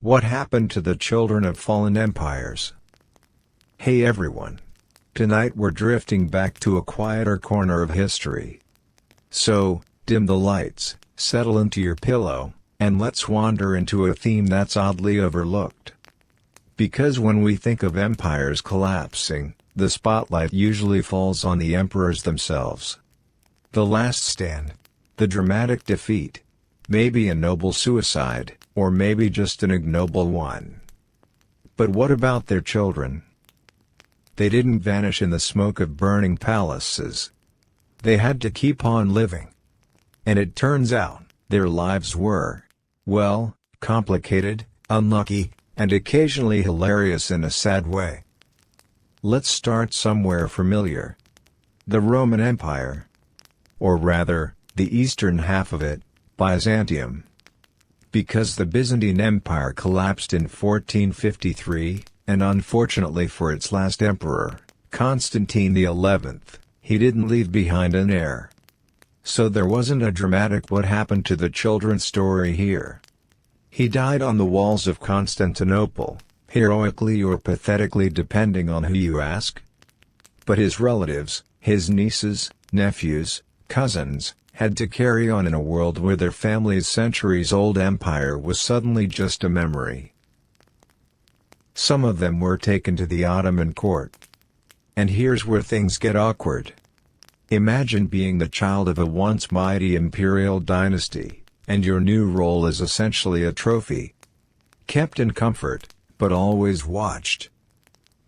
What happened to the children of fallen empires? Hey everyone! Tonight we're drifting back to a quieter corner of history. So, dim the lights, settle into your pillow, and let's wander into a theme that's oddly overlooked. Because when we think of empires collapsing, the spotlight usually falls on the emperors themselves. The last stand. The dramatic defeat. Maybe a noble suicide, or maybe just an ignoble one. But what about their children? They didn't vanish in the smoke of burning palaces. They had to keep on living. And it turns out, their lives were, well, complicated, unlucky, and occasionally hilarious in a sad way. Let's start somewhere familiar. The Roman Empire. Or rather, the eastern half of it, Byzantium. Because the Byzantine Empire collapsed in 1453, and unfortunately for its last emperor, Constantine XI, he didn't leave behind an heir. So there wasn't a dramatic what happened to the children story here. He died on the walls of Constantinople, heroically or pathetically depending on who you ask. But his relatives, his nieces, nephews, cousins, had to carry on in a world where their family's centuries-old empire was suddenly just a memory. Some of them were taken to the Ottoman court. And here's where things get awkward. Imagine being the child of a once mighty imperial dynasty, and your new role is essentially a trophy. Kept in comfort, but always watched.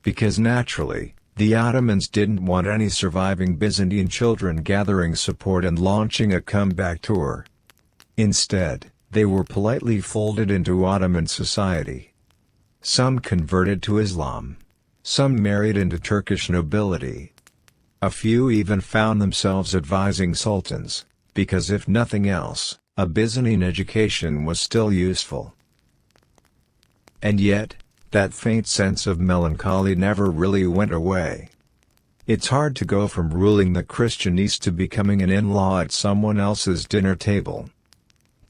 Because naturally, the Ottomans didn't want any surviving Byzantine children gathering support and launching a comeback tour. Instead, they were politely folded into Ottoman society. Some converted to Islam. Some married into Turkish nobility. A few even found themselves advising sultans, because if nothing else, a Byzantine education was still useful. And yet, that faint sense of melancholy never really went away. It's hard to go from ruling the Christian East to becoming an in-law at someone else's dinner table.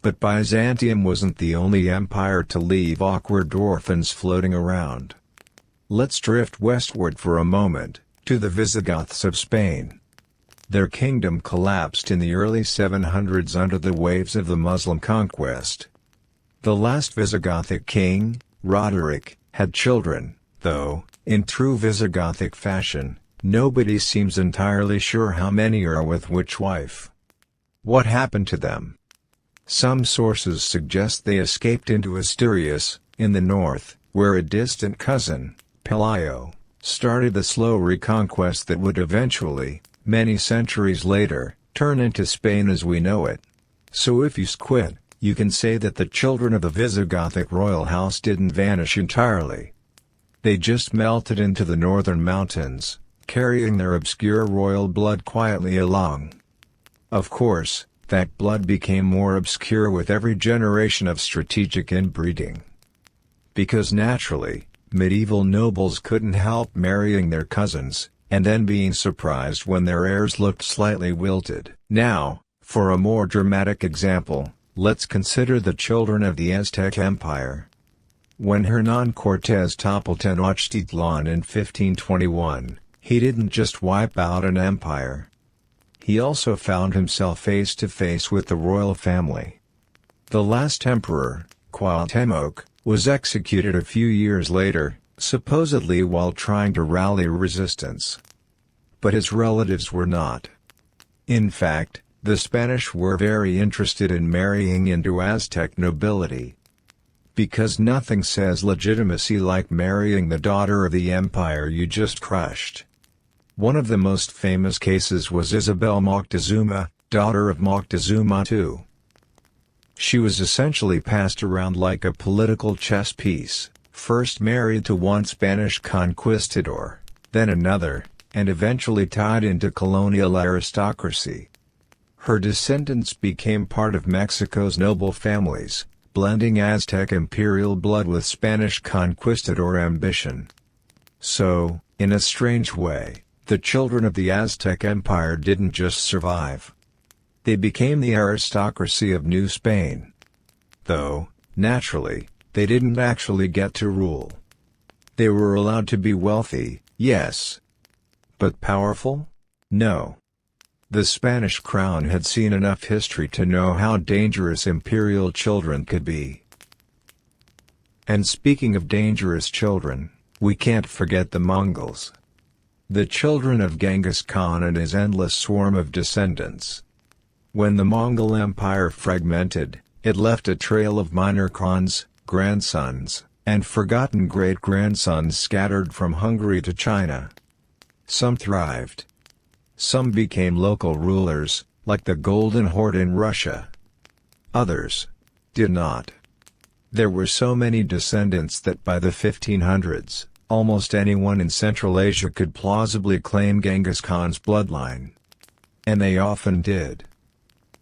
But Byzantium wasn't the only empire to leave awkward orphans floating around. Let's drift westward for a moment, to the Visigoths of Spain. Their kingdom collapsed in the early 700s under the waves of the Muslim conquest. The last Visigothic king, Roderick, had children, though, in true Visigothic fashion, nobody seems entirely sure how many or with which wife. What happened to them? Some sources suggest they escaped into Asturias, in the north, where a distant cousin, Pelayo, started the slow reconquest that would eventually, many centuries later, turn into Spain as we know it. So if you squint, you can say that the children of the Visigothic royal house didn't vanish entirely. They just melted into the northern mountains, carrying their obscure royal blood quietly along. Of course, that blood became more obscure with every generation of strategic inbreeding. Because naturally, medieval nobles couldn't help marrying their cousins, and then being surprised when their heirs looked slightly wilted. Now, for a more dramatic example, let's consider the children of the Aztec Empire. When Hernán Cortés toppled Tenochtitlan in 1521, he didn't just wipe out an empire. He also found himself face to face with the royal family. The last emperor, Cuauhtémoc, was executed a few years later, supposedly while trying to rally resistance. But his relatives were not. In fact, the Spanish were very interested in marrying into Aztec nobility. Because nothing says legitimacy like marrying the daughter of the empire you just crushed. One of the most famous cases was Isabel Moctezuma, daughter of Moctezuma II. She was essentially passed around like a political chess piece, first married to one Spanish conquistador, then another, and eventually tied into colonial aristocracy. Her descendants became part of Mexico's noble families, blending Aztec imperial blood with Spanish conquistador ambition. So, in a strange way, the children of the Aztec Empire didn't just survive. They became the aristocracy of New Spain. Though, naturally, they didn't actually get to rule. They were allowed to be wealthy, yes. But powerful? No. The Spanish crown had seen enough history to know how dangerous imperial children could be. And speaking of dangerous children, we can't forget the Mongols. The children of Genghis Khan and his endless swarm of descendants. When the Mongol Empire fragmented, it left a trail of minor khans, grandsons, and forgotten great-grandsons scattered from Hungary to China. Some thrived. Some became local rulers, like the Golden Horde in Russia. Others did not. There were so many descendants that by the 1500s, almost anyone in Central Asia could plausibly claim Genghis Khan's bloodline. And they often did.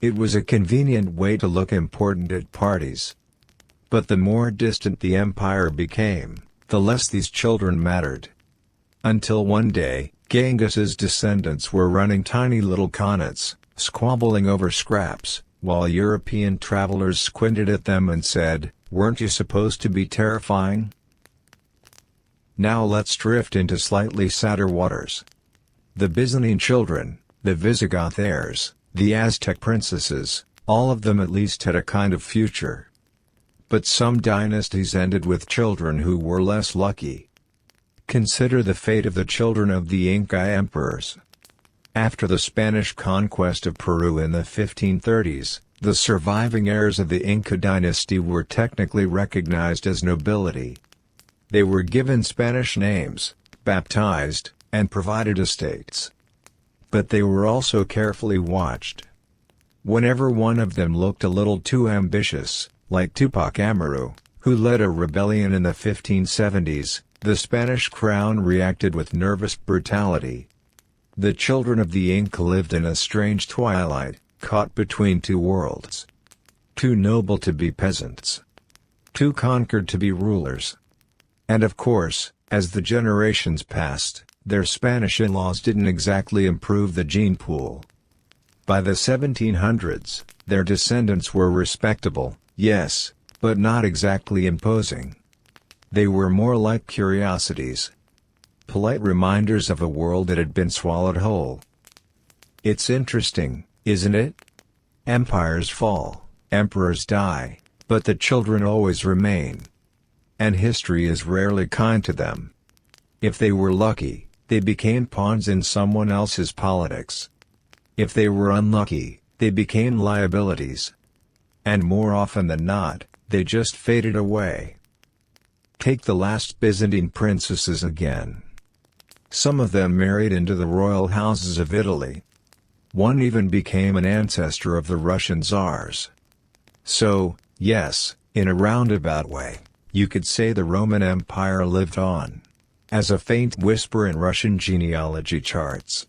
It was a convenient way to look important at parties. But the more distant the empire became, the less these children mattered. Until one day, Genghis's descendants were running tiny little khanates, squabbling over scraps, while European travelers squinted at them and said, "Weren't you supposed to be terrifying?" Now let's drift into slightly sadder waters. The Byzantine children, the Visigoth heirs, the Aztec princesses, all of them at least had a kind of future. But some dynasties ended with children who were less lucky. Consider the fate of the children of the Inca emperors. After the Spanish conquest of Peru in the 1530s, the surviving heirs of the Inca dynasty were technically recognized as nobility. They were given Spanish names, baptized, and provided estates. But they were also carefully watched. Whenever one of them looked a little too ambitious, like Tupac Amaru, who led a rebellion in the 1570s, the Spanish crown reacted with nervous brutality. The children of the Inca lived in a strange twilight, caught between two worlds. Too noble to be peasants. Too conquered to be rulers. And of course, as the generations passed, their Spanish in-laws didn't exactly improve the gene pool. By the 1700s, their descendants were respectable, yes, but not exactly imposing. They were more like curiosities. Polite reminders of a world that had been swallowed whole. It's interesting, isn't it? Empires fall, emperors die, but the children always remain. And history is rarely kind to them. If they were lucky, they became pawns in someone else's politics. If they were unlucky, they became liabilities. And more often than not, they just faded away. Take the last Byzantine princesses again. Some of them married into the royal houses of Italy. One even became an ancestor of the Russian czars. So, yes, in a roundabout way, you could say the Roman Empire lived on. As a faint whisper in Russian genealogy charts.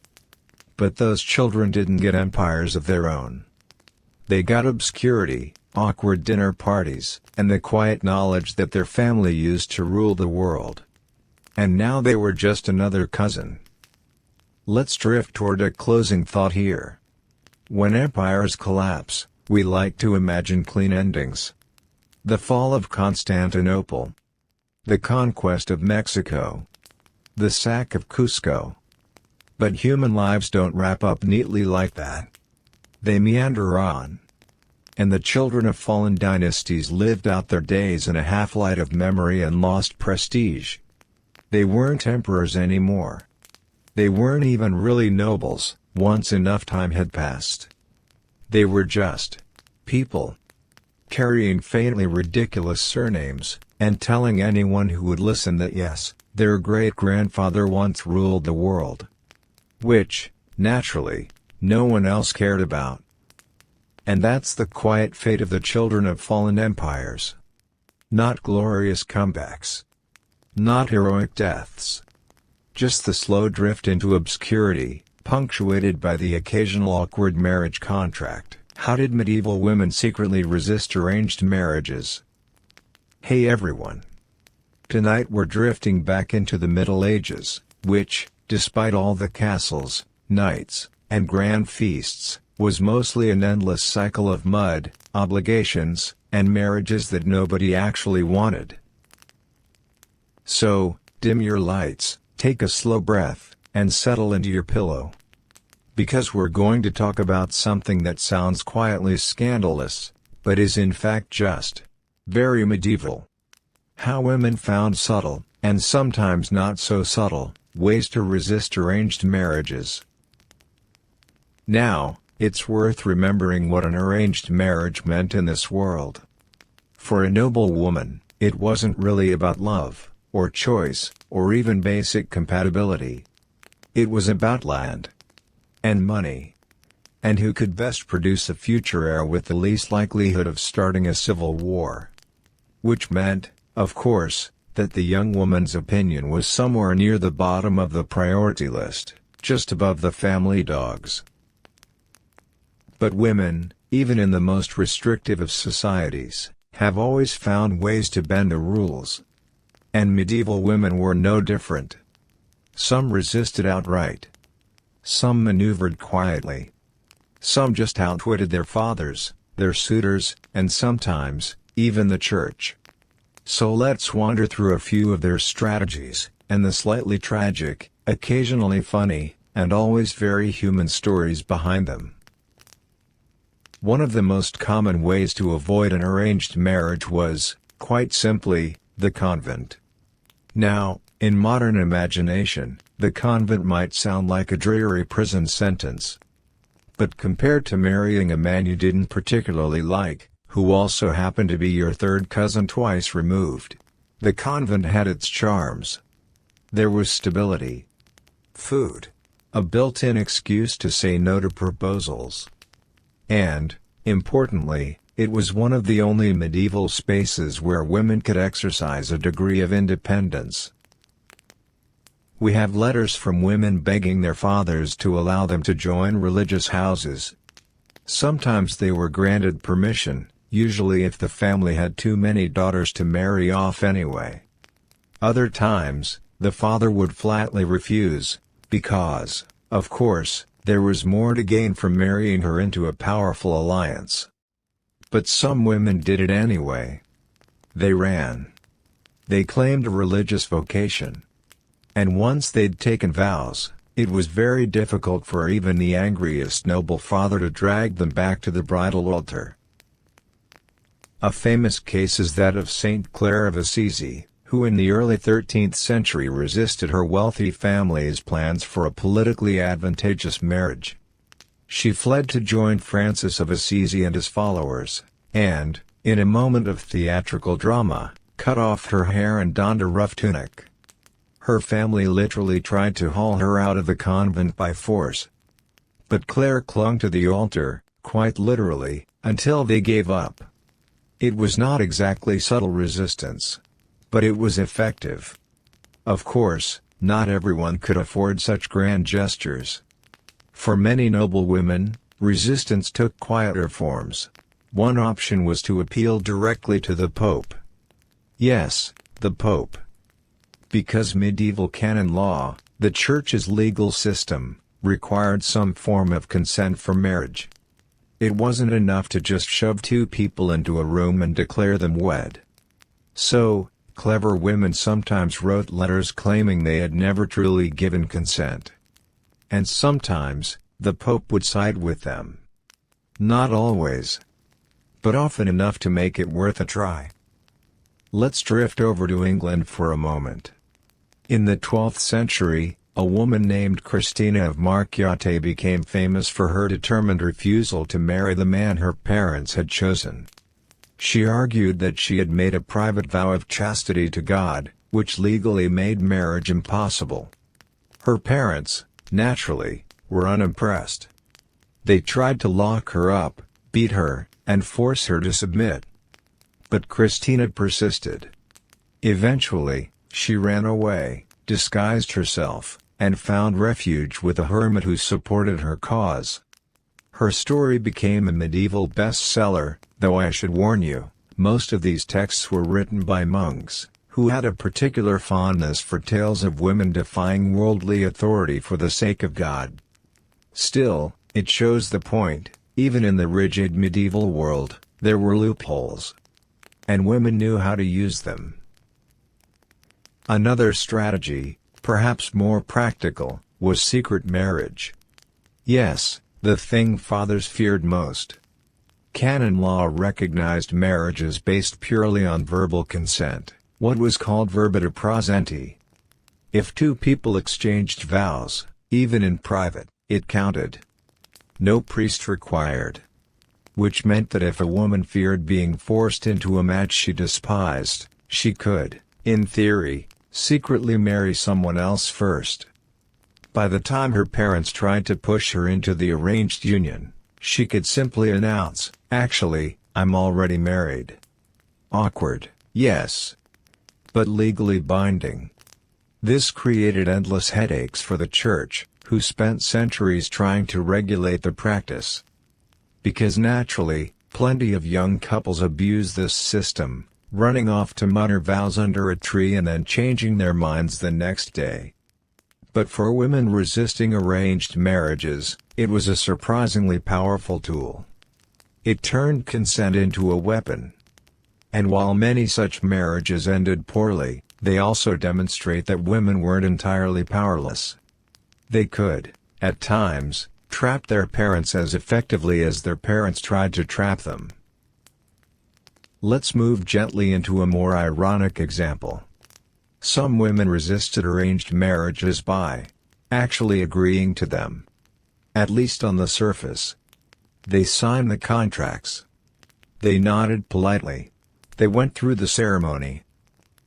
But those children didn't get empires of their own. They got obscurity, awkward dinner parties, and the quiet knowledge that their family used to rule the world. And now they were just another cousin. Let's drift toward a closing thought here. When empires collapse, we like to imagine clean endings. The fall of Constantinople. The conquest of Mexico. The sack of Cusco. But human lives don't wrap up neatly like that. They meander on. And the children of fallen dynasties lived out their days in a half-light of memory and lost prestige. They weren't emperors anymore. They weren't even really nobles, once enough time had passed. They were just people. Carrying faintly ridiculous surnames, and telling anyone who would listen that yes, their great-grandfather once ruled the world. Which, naturally, no one else cared about. And that's the quiet fate of the children of fallen empires. Not glorious comebacks. Not heroic deaths. Just the slow drift into obscurity, punctuated by the occasional awkward marriage contract. How did medieval women secretly resist arranged marriages? Hey everyone. Tonight we're drifting back into the Middle Ages, which, despite all the castles, knights, and grand feasts, was mostly an endless cycle of mud, obligations, and marriages that nobody actually wanted. So, dim your lights, take a slow breath, and settle into your pillow. Because we're going to talk about something that sounds quietly scandalous, but is in fact just very medieval. How women found subtle, and sometimes not so subtle, ways to resist arranged marriages. Now, it's worth remembering what an arranged marriage meant in this world. For a noble woman, it wasn't really about love, or choice, or even basic compatibility. It was about land. And money. And who could best produce a future heir with the least likelihood of starting a civil war. Which meant, of course, that the young woman's opinion was somewhere near the bottom of the priority list, just above the family dogs. But women, even in the most restrictive of societies, have always found ways to bend the rules. And medieval women were no different. Some resisted outright. Some maneuvered quietly. Some just outwitted their fathers, their suitors, and sometimes, even the church. So let's wander through a few of their strategies, and the slightly tragic, occasionally funny, and always very human stories behind them. One of the most common ways to avoid an arranged marriage was, quite simply, the convent. Now, in modern imagination, the convent might sound like a dreary prison sentence. But compared to marrying a man you didn't particularly like, who also happened to be your third cousin twice removed, the convent had its charms. There was stability. Food. A built-in excuse to say no to proposals. And, importantly, it was one of the only medieval spaces where women could exercise a degree of independence. We have letters from women begging their fathers to allow them to join religious houses. Sometimes they were granted permission, usually if the family had too many daughters to marry off anyway. Other times, the father would flatly refuse, because, of course, there was more to gain from marrying her into a powerful alliance. But some women did it anyway. They ran. They claimed a religious vocation. And once they'd taken vows, it was very difficult for even the angriest noble father to drag them back to the bridal altar. A famous case is that of Saint Clare of Assisi, who in the early 13th century resisted her wealthy family's plans for a politically advantageous marriage. She fled to join Francis of Assisi and his followers, and, in a moment of theatrical drama, cut off her hair and donned a rough tunic. Her family literally tried to haul her out of the convent by force. But Clare clung to the altar, quite literally, until they gave up. It was not exactly subtle resistance. But it was effective. Of course, not everyone could afford such grand gestures. For many noble women, resistance took quieter forms. One option was to appeal directly to the Pope. Yes, the Pope. Because medieval canon law, the Church's legal system, required some form of consent for marriage. It wasn't enough to just shove two people into a room and declare them wed. So, clever women sometimes wrote letters claiming they had never truly given consent. And sometimes, the Pope would side with them. Not always. But often enough to make it worth a try. Let's drift over to England for a moment. In the 12th century, a woman named Christina of Marchiate became famous for her determined refusal to marry the man her parents had chosen. She argued that she had made a private vow of chastity to God, which legally made marriage impossible. Her parents, naturally, were unimpressed. They tried to lock her up, beat her, and force her to submit. But Christina persisted. Eventually, she ran away, disguised herself, and found refuge with a hermit who supported her cause. Her story became a medieval bestseller, though I should warn you, most of these texts were written by monks, who had a particular fondness for tales of women defying worldly authority for the sake of God. Still, It shows the point: even in the rigid medieval world, there were loopholes. And women knew how to use them. Another strategy, perhaps more practical, was secret marriage. Yes, the thing fathers feared most. Canon law recognized marriages based purely on verbal consent, what was called verbita praesenti. If two people exchanged vows, even in private, it counted. No priest required. Which meant that if a woman feared being forced into a match she despised, she could, in theory, secretly marry someone else first. By the time her parents tried to push her into the arranged union, she could simply announce, "Actually, I'm already married." Awkward, yes. But legally binding. This created endless headaches for the Church, who spent centuries trying to regulate the practice. Because naturally, plenty of young couples abuse this system, running off to mutter vows under a tree and then changing their minds the next day. But for women resisting arranged marriages, it was a surprisingly powerful tool. It turned consent into a weapon. And while many such marriages ended poorly, they also demonstrate that women weren't entirely powerless. They could, at times, trap their parents as effectively as their parents tried to trap them. Let's move gently into a more ironic example. Some women resisted arranged marriages by actually agreeing to them. At least on the surface. They signed the contracts. They nodded politely. They went through the ceremony.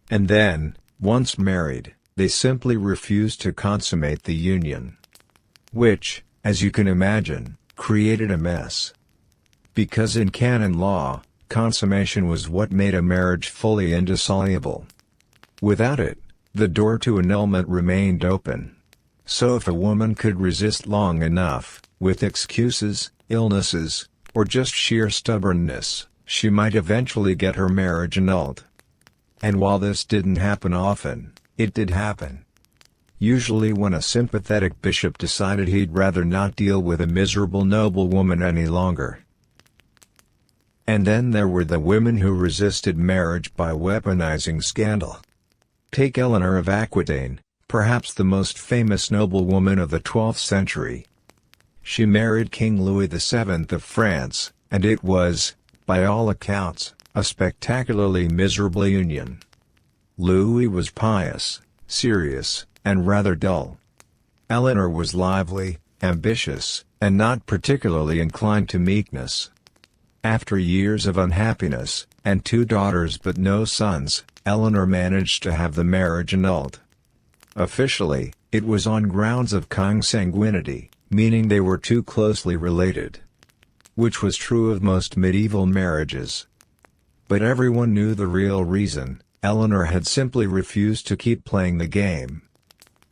And then, once married, they simply refused to consummate the union. Which, as you can imagine, created a mess. Because in canon law, consummation was what made a marriage fully indissoluble. Without it, the door to annulment remained open. So if a woman could resist long enough, with excuses, illnesses, or just sheer stubbornness, she might eventually get her marriage annulled. And while this didn't happen often, it did happen. Usually when a sympathetic bishop decided he'd rather not deal with a miserable noblewoman any longer. And then there were the women who resisted marriage by weaponizing scandal. Take Eleanor of Aquitaine, perhaps the most famous noblewoman of the 12th century. She married King Louis VII of France, and it was, by all accounts, a spectacularly miserable union. Louis was pious, serious, and rather dull. Eleanor was lively, ambitious, and not particularly inclined to meekness. After years of unhappiness, and 2 daughters but no sons, Eleanor managed to have the marriage annulled. Officially, it was on grounds of consanguinity, meaning they were too closely related. Which was true of most medieval marriages. But everyone knew the real reason: Eleanor had simply refused to keep playing the game.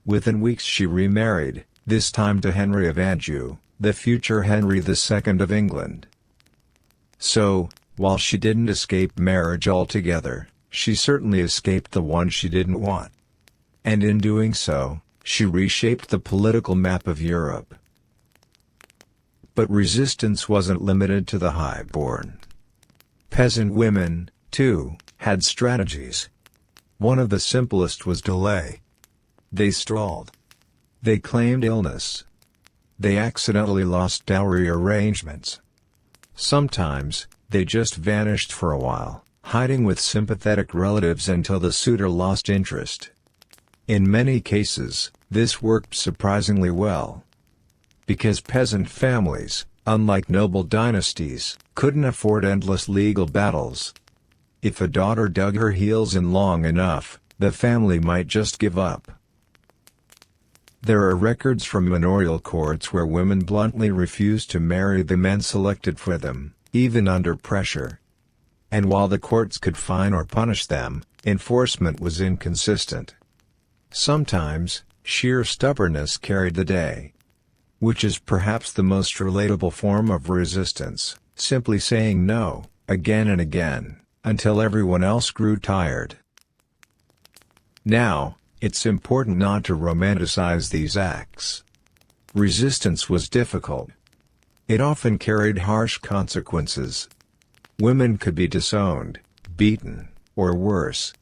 Within weeks she remarried, this time to Henry of Anjou, the future Henry II of England. So, while she didn't escape marriage altogether, she certainly escaped the one she didn't want. And in doing so, she reshaped the political map of Europe. But resistance wasn't limited to the highborn. Peasant women, too, had strategies. One of the simplest was delay. They stalled. They claimed illness. They accidentally lost dowry arrangements. Sometimes, they just vanished for a while, hiding with sympathetic relatives until the suitor lost interest. In many cases, this worked surprisingly well. Because peasant families, unlike noble dynasties, couldn't afford endless legal battles. If a daughter dug her heels in long enough, the family might just give up. There are records from manorial courts where women bluntly refused to marry the men selected for them, even under pressure. And while the courts could fine or punish them, enforcement was inconsistent. Sometimes, sheer stubbornness carried the day. Which is perhaps the most relatable form of resistance, simply saying no, again and again, until everyone else grew tired. Now, it's important not to romanticize these acts. Resistance was difficult. It often carried harsh consequences. Women could be disowned, beaten, or worse.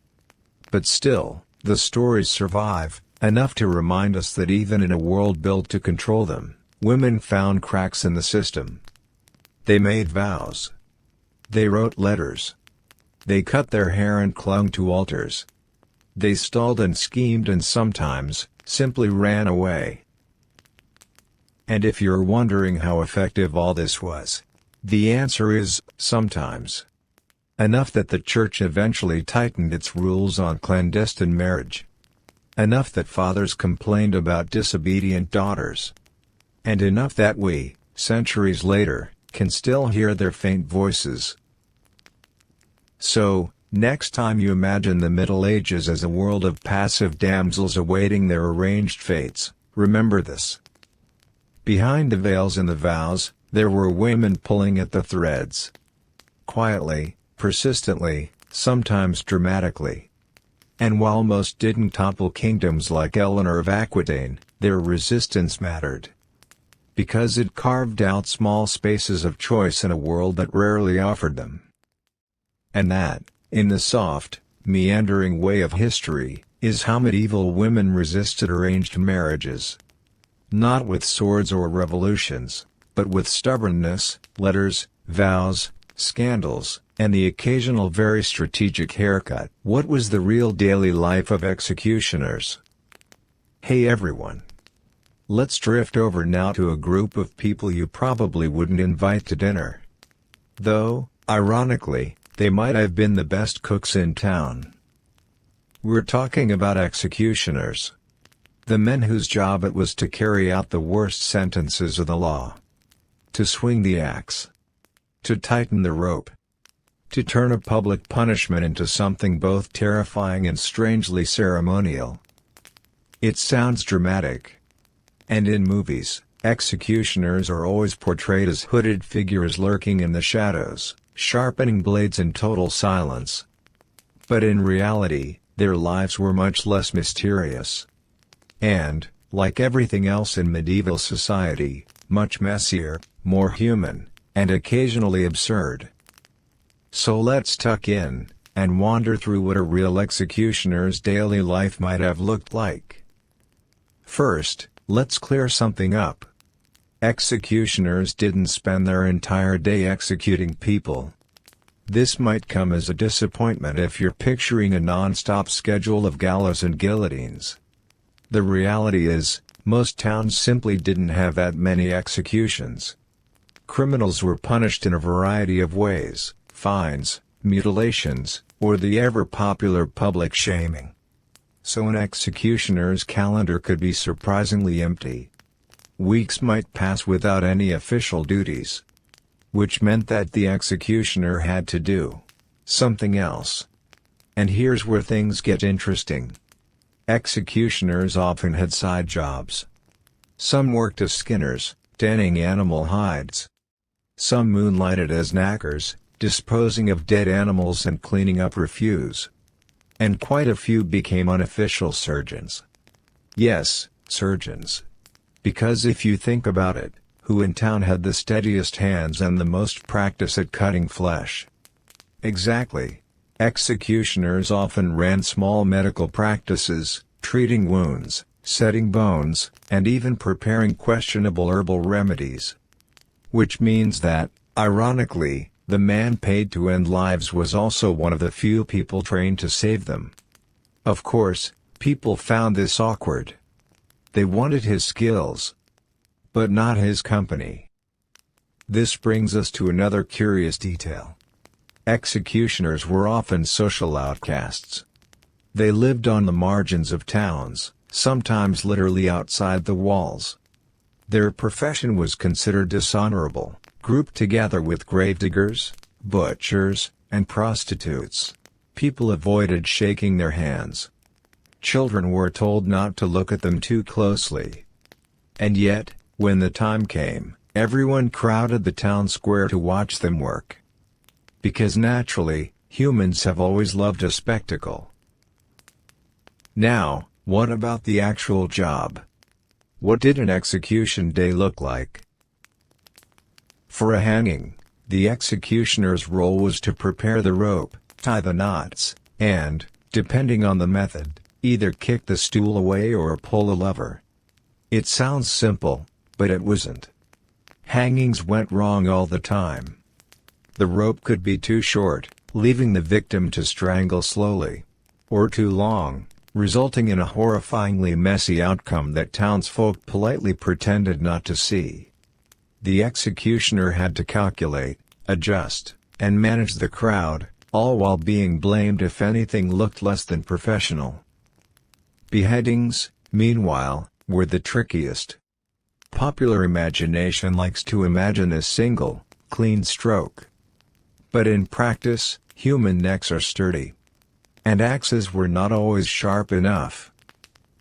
But still, the stories survive, enough to remind us that even in a world built to control them, women found cracks in the system. They made vows. They wrote letters. They cut their hair and clung to altars. They stalled and schemed and sometimes, simply ran away. And if you're wondering how effective all this was, the answer is, sometimes. Enough that the church eventually tightened its rules on clandestine marriage. Enough that fathers complained about disobedient daughters. And enough that we, centuries later, can still hear their faint voices. So, next time you imagine the Middle Ages as a world of passive damsels awaiting their arranged fates, remember this. Behind the veils and the vows, there were women pulling at the threads. Quietly, persistently, sometimes dramatically. And while most didn't topple kingdoms like Eleanor of Aquitaine, their resistance mattered. Because it carved out small spaces of choice in a world that rarely offered them. And that, in the soft, meandering way of history, is how medieval women resisted arranged marriages. Not with swords or revolutions, but with stubbornness, letters, vows, scandals, and the occasional very strategic haircut. What was the real daily life of executioners? Hey everyone! Let's drift over now to a group of people you probably wouldn't invite to dinner. Though, ironically, they might have been the best cooks in town. We're talking about executioners. The men whose job it was to carry out the worst sentences of the law. To swing the axe. To tighten the rope. To turn a public punishment into something both terrifying and strangely ceremonial. It sounds dramatic. And in movies, executioners are always portrayed as hooded figures lurking in the shadows, sharpening blades in total silence. But in reality, their lives were much less mysterious. And, like everything else in medieval society, much messier, more human, and occasionally absurd. So let's tuck in, and wander through what a real executioner's daily life might have looked like. First, let's clear something up. Executioners didn't spend their entire day executing people. This might come as a disappointment if you're picturing a non-stop schedule of gallows and guillotines. The reality is, most towns simply didn't have that many executions. Criminals were punished in a variety of ways: fines, mutilations, or the ever-popular public shaming. So an executioner's calendar could be surprisingly empty. Weeks might pass without any official duties. Which meant that the executioner had to do something else. And here's where things get interesting. Executioners often had side jobs. Some worked as skinners, tanning animal hides. Some moonlighted as knackers, disposing of dead animals and cleaning up refuse. And quite a few became unofficial surgeons. Yes, surgeons. Because if you think about it, who in town had the steadiest hands and the most practice at cutting flesh? Exactly. Executioners often ran small medical practices, treating wounds, setting bones, and even preparing questionable herbal remedies. Which means that, ironically, the man paid to end lives was also one of the few people trained to save them. Of course, people found this awkward. They wanted his skills. But not his company. This brings us to another curious detail. Executioners were often social outcasts. They lived on the margins of towns, sometimes literally outside the walls. Their profession was considered dishonorable, grouped together with gravediggers, butchers, and prostitutes. People avoided shaking their hands. Children were told not to look at them too closely. And yet, when the time came, everyone crowded the town square to watch them work. Because naturally, humans have always loved a spectacle. Now, what about the actual job? What did an execution day look like? For a hanging, the executioner's role was to prepare the rope, tie the knots, and, depending on the method, either kick the stool away or pull a lever. It sounds simple, but it wasn't. Hangings went wrong all the time. The rope could be too short, leaving the victim to strangle slowly, or too long, resulting in a horrifyingly messy outcome that townsfolk politely pretended not to see. The executioner had to calculate, adjust, and manage the crowd, all while being blamed if anything looked less than professional. Beheadings, meanwhile, were the trickiest. Popular imagination likes to imagine a single, clean stroke. But in practice, human necks are sturdy. And axes were not always sharp enough.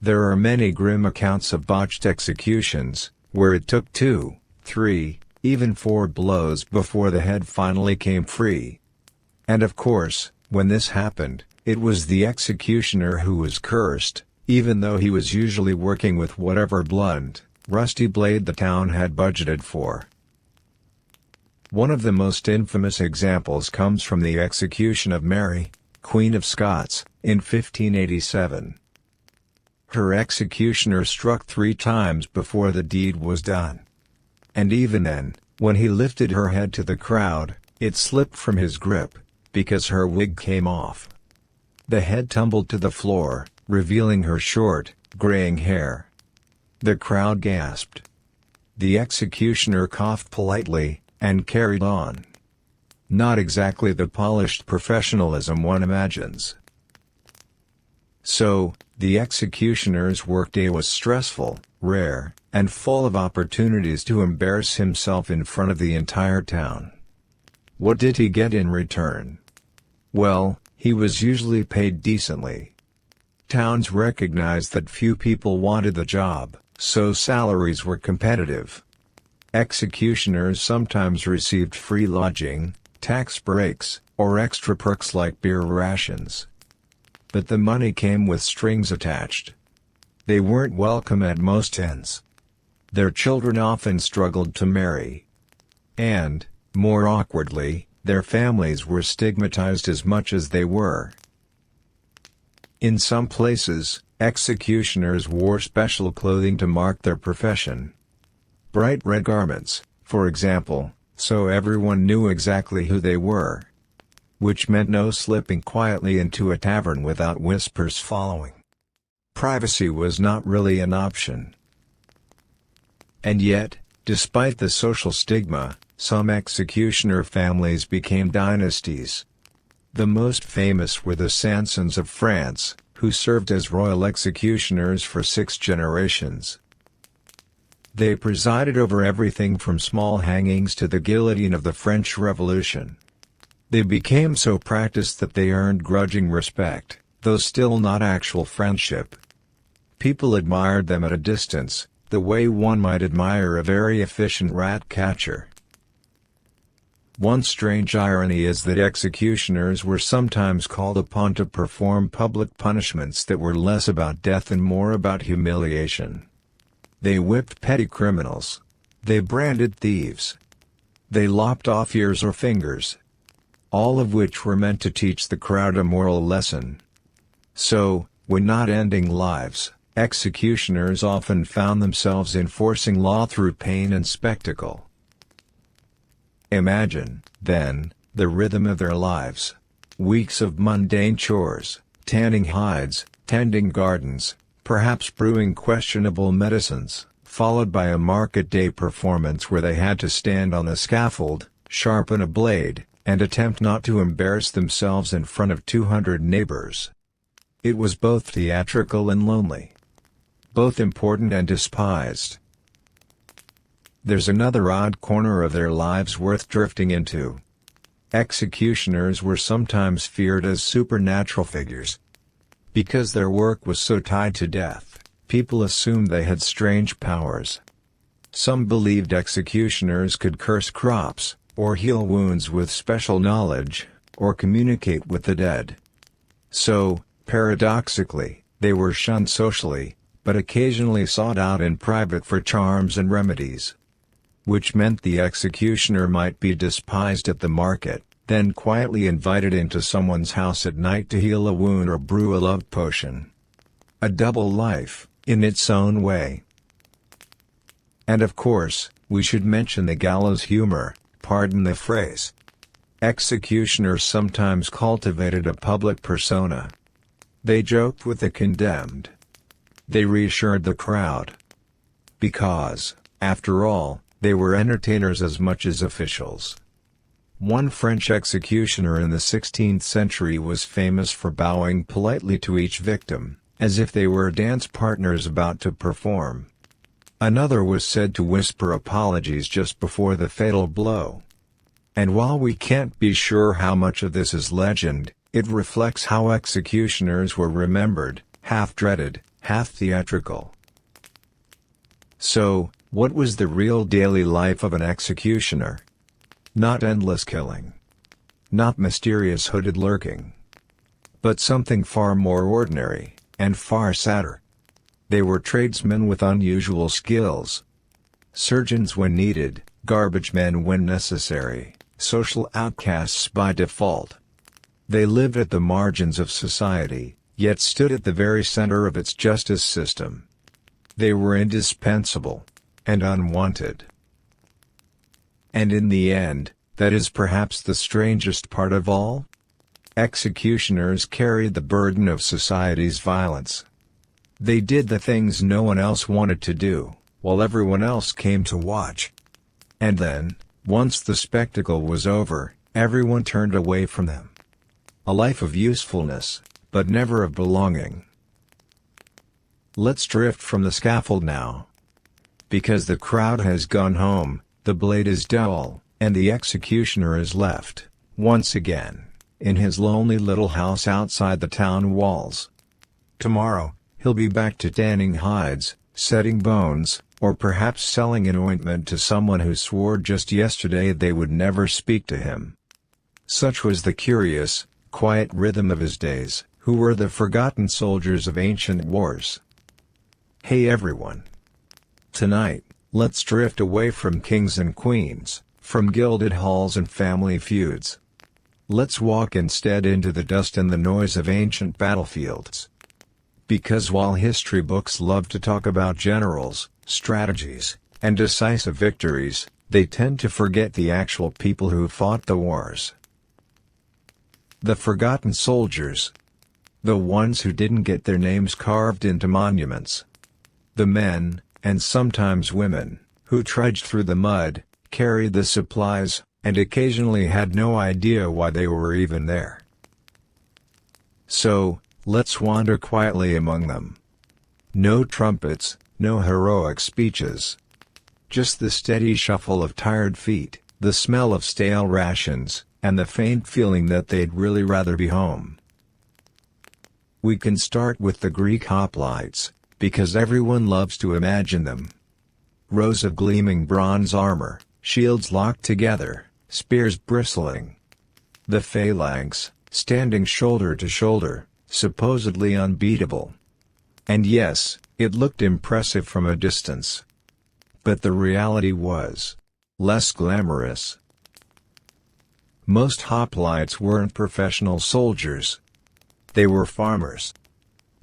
There are many grim accounts of botched executions, where it took 2, 3, even 4 blows before the head finally came free. And of course, when this happened, it was the executioner who was cursed, even though he was usually working with whatever blunt, rusty blade the town had budgeted for. One of the most infamous examples comes from the execution of Mary, Queen of Scots, in 1587. Her executioner struck 3 times before the deed was done. And even then, when he lifted her head to the crowd, it slipped from his grip, because her wig came off. The head tumbled to the floor, revealing her short, graying hair. The crowd gasped. The executioner coughed politely, and carried on. Not exactly the polished professionalism one imagines. So, the executioner's workday was stressful, rare, and full of opportunities to embarrass himself in front of the entire town. What did he get in return? Well, he was usually paid decently. Towns recognized that few people wanted the job, so salaries were competitive. Executioners sometimes received free lodging, tax breaks, or extra perks like beer rations. But the money came with strings attached. They weren't welcome at most inns. Their children often struggled to marry. And, more awkwardly, their families were stigmatized as much as they were. In some places, executioners wore special clothing to mark their profession. Bright red garments, for example, so everyone knew exactly who they were. Which meant no slipping quietly into a tavern without whispers following. Privacy was not really an option. And yet, despite the social stigma, some executioner families became dynasties. The most famous were the Sansons of France, who served as royal executioners for 6 generations. They presided over everything from small hangings to the guillotine of the French Revolution. They became so practiced that they earned grudging respect, though still not actual friendship. People admired them at a distance, the way one might admire a very efficient rat catcher. One strange irony is that executioners were sometimes called upon to perform public punishments that were less about death and more about humiliation. They whipped petty criminals. They branded thieves. They lopped off ears or fingers. All of which were meant to teach the crowd a moral lesson. So, when not ending lives, executioners often found themselves enforcing law through pain and spectacle. Imagine, then, the rhythm of their lives. Weeks of mundane chores, tanning hides, tending gardens, perhaps brewing questionable medicines, followed by a market day performance where they had to stand on a scaffold, sharpen a blade, and attempt not to embarrass themselves in front of 200 neighbors. It was both theatrical and lonely. Both important and despised. There's another odd corner of their lives worth drifting into. Executioners were sometimes feared as supernatural figures. Because their work was so tied to death, people assumed they had strange powers. Some believed executioners could curse crops, or heal wounds with special knowledge, or communicate with the dead. So, paradoxically, they were shunned socially, but occasionally sought out in private for charms and remedies. which meant the executioner might be despised at the market, then quietly invited into someone's house at night to heal a wound or brew a love potion. A double life, in its own way. And of course, we should mention the gallows humor, pardon the phrase. Executioners sometimes cultivated a public persona. They joked with the condemned. They reassured the crowd. Because, after all, they were entertainers as much as officials. One French executioner in the 16th century was famous for bowing politely to each victim, as if they were dance partners about to perform. Another was said to whisper apologies just before the fatal blow. And while we can't be sure how much of this is legend, it reflects how executioners were remembered, half dreaded, half theatrical. So, what was the real daily life of an executioner? Not endless killing. Not mysterious hooded lurking. But something far more ordinary, and far sadder. They were tradesmen with unusual skills. Surgeons when needed, garbage men when necessary. Social outcasts by default. They lived at the margins of society, yet stood at the very center of its justice system. They were indispensable, and unwanted. And in the end, that is perhaps the strangest part of all? Executioners carried the burden of society's violence. They did the things no one else wanted to do, while everyone else came to watch. And then, once the spectacle was over, everyone turned away from them. A life of usefulness, but never of belonging. Let's drift from the scaffold now. Because the crowd has gone home, the blade is dull, and the executioner is left, once again, in his lonely little house outside the town walls. Tomorrow, he'll be back to tanning hides, setting bones, or perhaps selling an ointment to someone who swore just yesterday they would never speak to him. Such was the curious, quiet rhythm of his days, who were the forgotten soldiers of ancient wars. Hey everyone! Tonight, let's drift away from kings and queens, from gilded halls and family feuds. Let's walk instead into the dust and the noise of ancient battlefields. Because while history books love to talk about generals, strategies, and decisive victories, they tend to forget the actual people who fought the wars. The forgotten soldiers. The ones who didn't get their names carved into monuments. The men, and sometimes women, who trudged through the mud, carried the supplies, and occasionally had no idea why they were even there. So, let's wander quietly among them. No trumpets, no heroic speeches. Just the steady shuffle of tired feet, the smell of stale rations, and the faint feeling that they'd really rather be home. We can start with the Greek hoplites, because everyone loves to imagine them. Rows of gleaming bronze armor, shields locked together, spears bristling. The phalanx, standing shoulder to shoulder, supposedly unbeatable. And yes, it looked impressive from a distance. But the reality was less glamorous. Most hoplites weren't professional soldiers. They were farmers.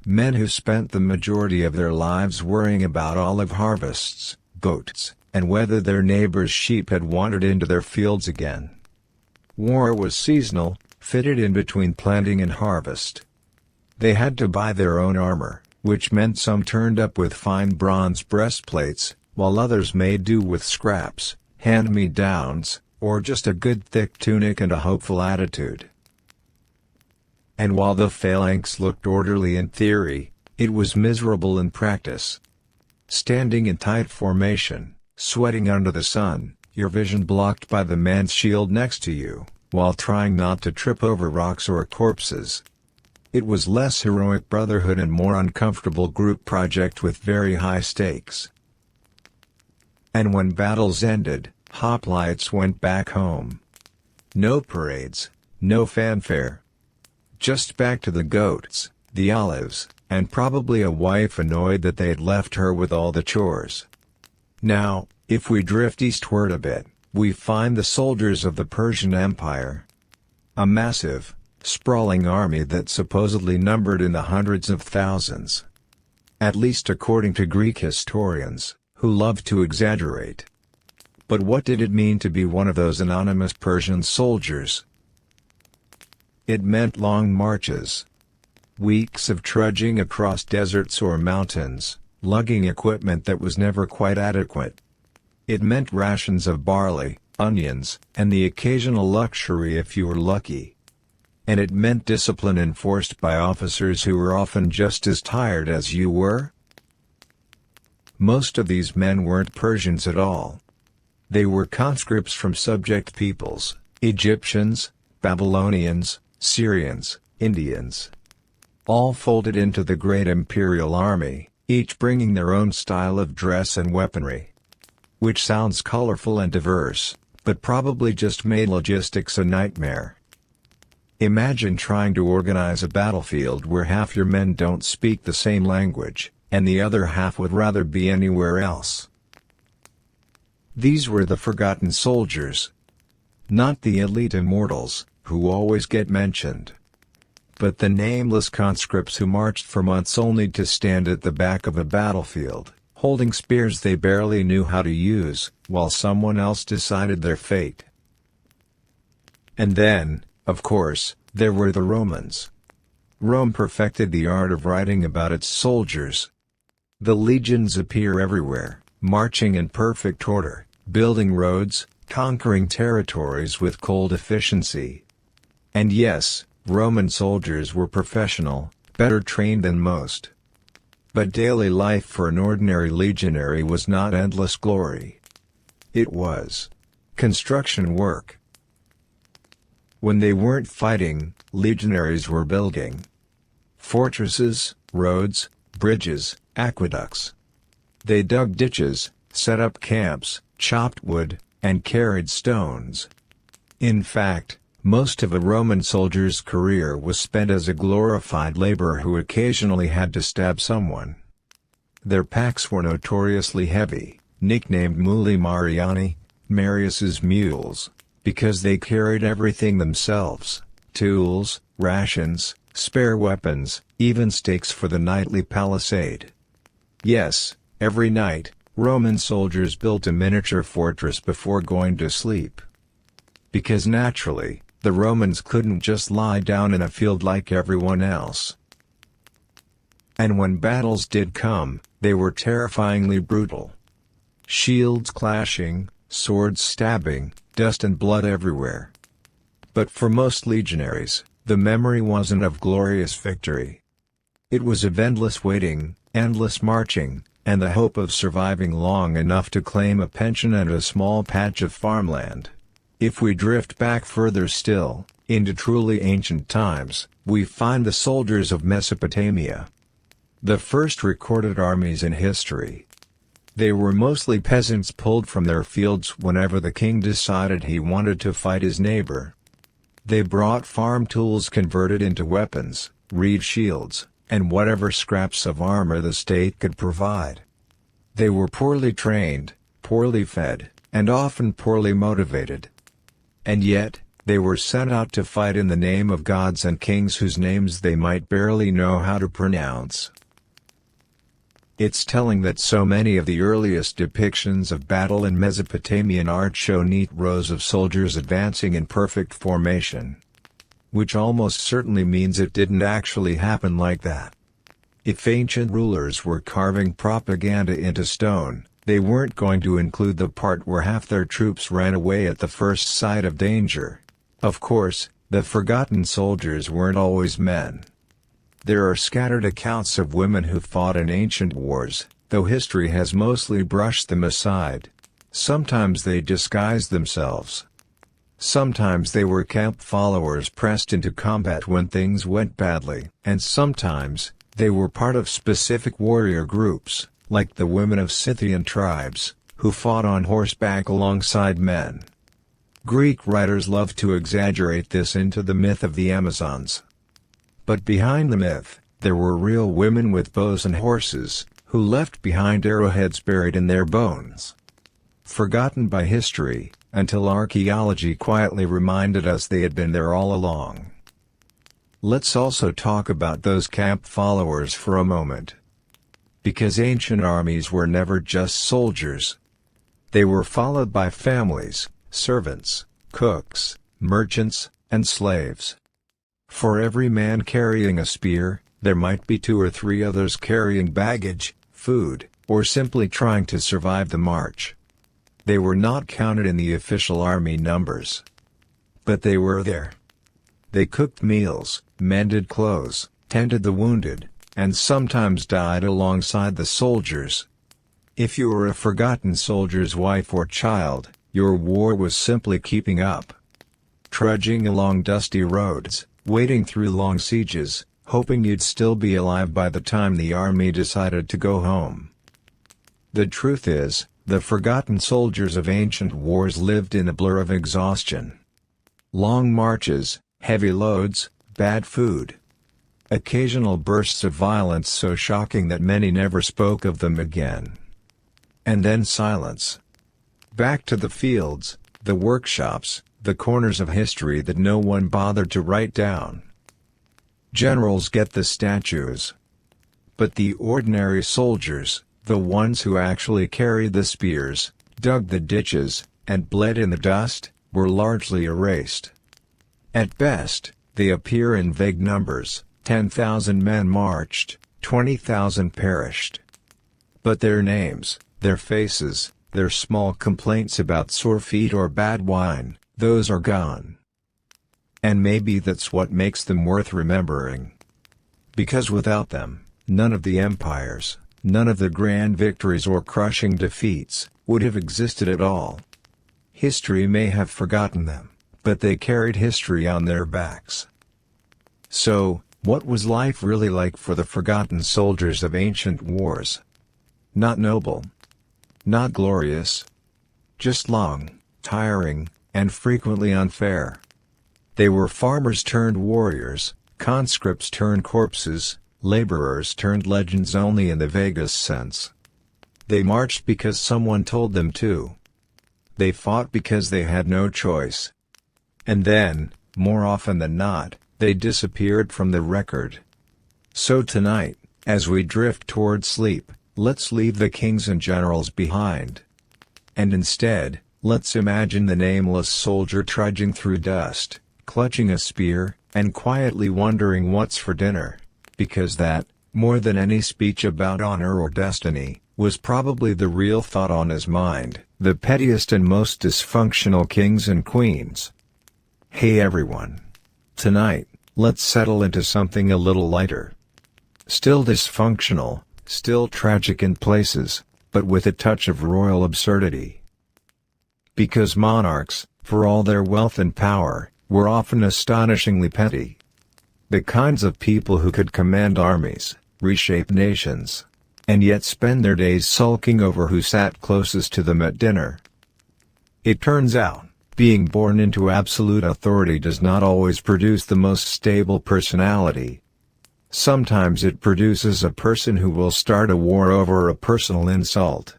Men who spent the majority of their lives worrying about olive harvests, goats, and whether their neighbors' sheep had wandered into their fields again. War was seasonal, fitted in between planting and harvest. They had to buy their own armor, which meant some turned up with fine bronze breastplates, while others made do with scraps, hand-me-downs, or just a good thick tunic and a hopeful attitude. And while the phalanx looked orderly in theory, it was miserable in practice. Standing in tight formation, sweating under the sun, your vision blocked by the man's shield next to you, while trying not to trip over rocks or corpses. It was less heroic brotherhood and more uncomfortable group project with very high stakes. And when battles ended, hoplites went back home. No parades, no fanfare. Just back to the goats, the olives, and probably a wife annoyed that they had left her with all the chores. Now, If we drift eastward a bit, we find the soldiers of the Persian Empire. A massive, sprawling army that supposedly numbered in the hundreds of thousands. At least according to Greek historians, who love to exaggerate. But what did it mean to be one of those anonymous Persian soldiers? It meant long marches. Weeks of trudging across deserts or mountains, lugging equipment that was never quite adequate. It meant rations of barley, onions, and the occasional luxury if you were lucky. And it meant discipline enforced by officers who were often just as tired as you were. Most of these men weren't Persians at all. They were conscripts from subject peoples, Egyptians, Babylonians, Syrians, Indians. All folded into the great imperial army, each bringing their own style of dress and weaponry. Which sounds colorful and diverse, but probably just made logistics a nightmare. Imagine trying to organize a battlefield where half your men don't speak the same language, and the other half would rather be anywhere else. These were the forgotten soldiers. Not the elite immortals, who always get mentioned. But the nameless conscripts who marched for months only to stand at the back of a battlefield, holding spears they barely knew how to use, while someone else decided their fate. And then, of course, there were the Romans. Rome perfected the art of writing about its soldiers. The legions appear everywhere, marching in perfect order, building roads, conquering territories with cold efficiency. And yes, Roman soldiers were professional, better trained than most. But daily life for an ordinary legionary was not endless glory. It was construction work. When they weren't fighting, legionaries were building fortresses, roads, bridges, aqueducts. They dug ditches, set up camps, chopped wood, and carried stones. In fact, most of a Roman soldier's career was spent as a glorified laborer who occasionally had to stab someone. Their packs were notoriously heavy, nicknamed Muli Mariani, Marius's mules, because they carried everything themselves: tools, rations, spare weapons, even stakes for the nightly palisade. Yes, every night, Roman soldiers built a miniature fortress before going to sleep. Because naturally, the Romans couldn't just lie down in a field like everyone else. And when battles did come, they were terrifyingly brutal. Shields clashing, swords stabbing, dust and blood everywhere. But for most legionaries, the memory wasn't of glorious victory. It was of endless waiting, endless marching, and the hope of surviving long enough to claim a pension and a small patch of farmland. If we drift back further still, into truly ancient times, we find the soldiers of Mesopotamia. The first recorded armies in history. They were mostly peasants pulled from their fields whenever the king decided he wanted to fight his neighbor. They brought farm tools converted into weapons, reed shields, and whatever scraps of armor the state could provide. They were poorly trained, poorly fed, and often poorly motivated. And yet, they were sent out to fight in the name of gods and kings whose names they might barely know how to pronounce. It's telling that so many of the earliest depictions of battle in Mesopotamian art show neat rows of soldiers advancing in perfect formation. Which almost certainly means it didn't actually happen like that. If ancient rulers were carving propaganda into stone, they weren't going to include the part where half their troops ran away at the first sight of danger. Of course, the forgotten soldiers weren't always men. There are scattered accounts of women who fought in ancient wars, though history has mostly brushed them aside. Sometimes they disguised themselves. Sometimes they were camp followers pressed into combat when things went badly, and sometimes, they were part of specific warrior groups, like the women of Scythian tribes, who fought on horseback alongside men. Greek writers love to exaggerate this into the myth of the Amazons. But behind the myth, there were real women with bows and horses, who left behind arrowheads buried in their bones. forgotten by history, until archaeology quietly reminded us they had been there all along. Let's also talk about those camp followers for a moment. Because ancient armies were never just soldiers. They were followed by families, servants, cooks, merchants, and slaves. For every man carrying a spear, there might be 2 or 3 others carrying baggage, food, or simply trying to survive the march. They were not counted in the official army numbers. But they were there. They cooked meals, mended clothes, tended the wounded, and sometimes died alongside the soldiers. If you were a forgotten soldier's wife or child, your war was simply keeping up. Trudging along dusty roads, wading through long sieges, hoping you'd still be alive by the time the army decided to go home. The truth is, the forgotten soldiers of ancient wars lived in a blur of exhaustion. Long marches, heavy loads, bad food. Occasional bursts of violence so shocking that many never spoke of them again. And then silence. Back to the fields, the workshops, the corners of history that no one bothered to write down. Generals get the statues. But the ordinary soldiers, the ones who actually carried the spears, dug the ditches, and bled in the dust, were largely erased. At best, they appear in vague numbers: 10,000 men marched, 20,000 perished. But their names, their faces, their small complaints about sore feet or bad wine, those are gone. And maybe that's what makes them worth remembering. Because without them, none of the empires, none of the grand victories or crushing defeats, would have existed at all. History may have forgotten them, but they carried history on their backs. So, what was life really like for the forgotten soldiers of ancient wars? Not noble. Not glorious. Just long, tiring, and frequently unfair. They were farmers turned warriors, conscripts turned corpses, laborers turned legends only in the vaguest sense. They marched because someone told them to. They fought because they had no choice. And then, more often than not, they disappeared from the record. So tonight, as we drift toward sleep, let's leave the kings and generals behind. And instead, let's imagine the nameless soldier trudging through dust, clutching a spear, and quietly wondering what's for dinner. Because that, more than any speech about honor or destiny, was probably the real thought on his mind: the pettiest and most dysfunctional kings and queens. Hey everyone. Tonight, let's settle into something a little lighter. Still dysfunctional, still tragic in places, but with a touch of royal absurdity. Because monarchs, for all their wealth and power, were often astonishingly petty. The kinds of people who could command armies, reshape nations, and yet spend their days sulking over who sat closest to them at dinner. It turns out, being born into absolute authority does not always produce the most stable personality. Sometimes it produces a person who will start a war over a personal insult.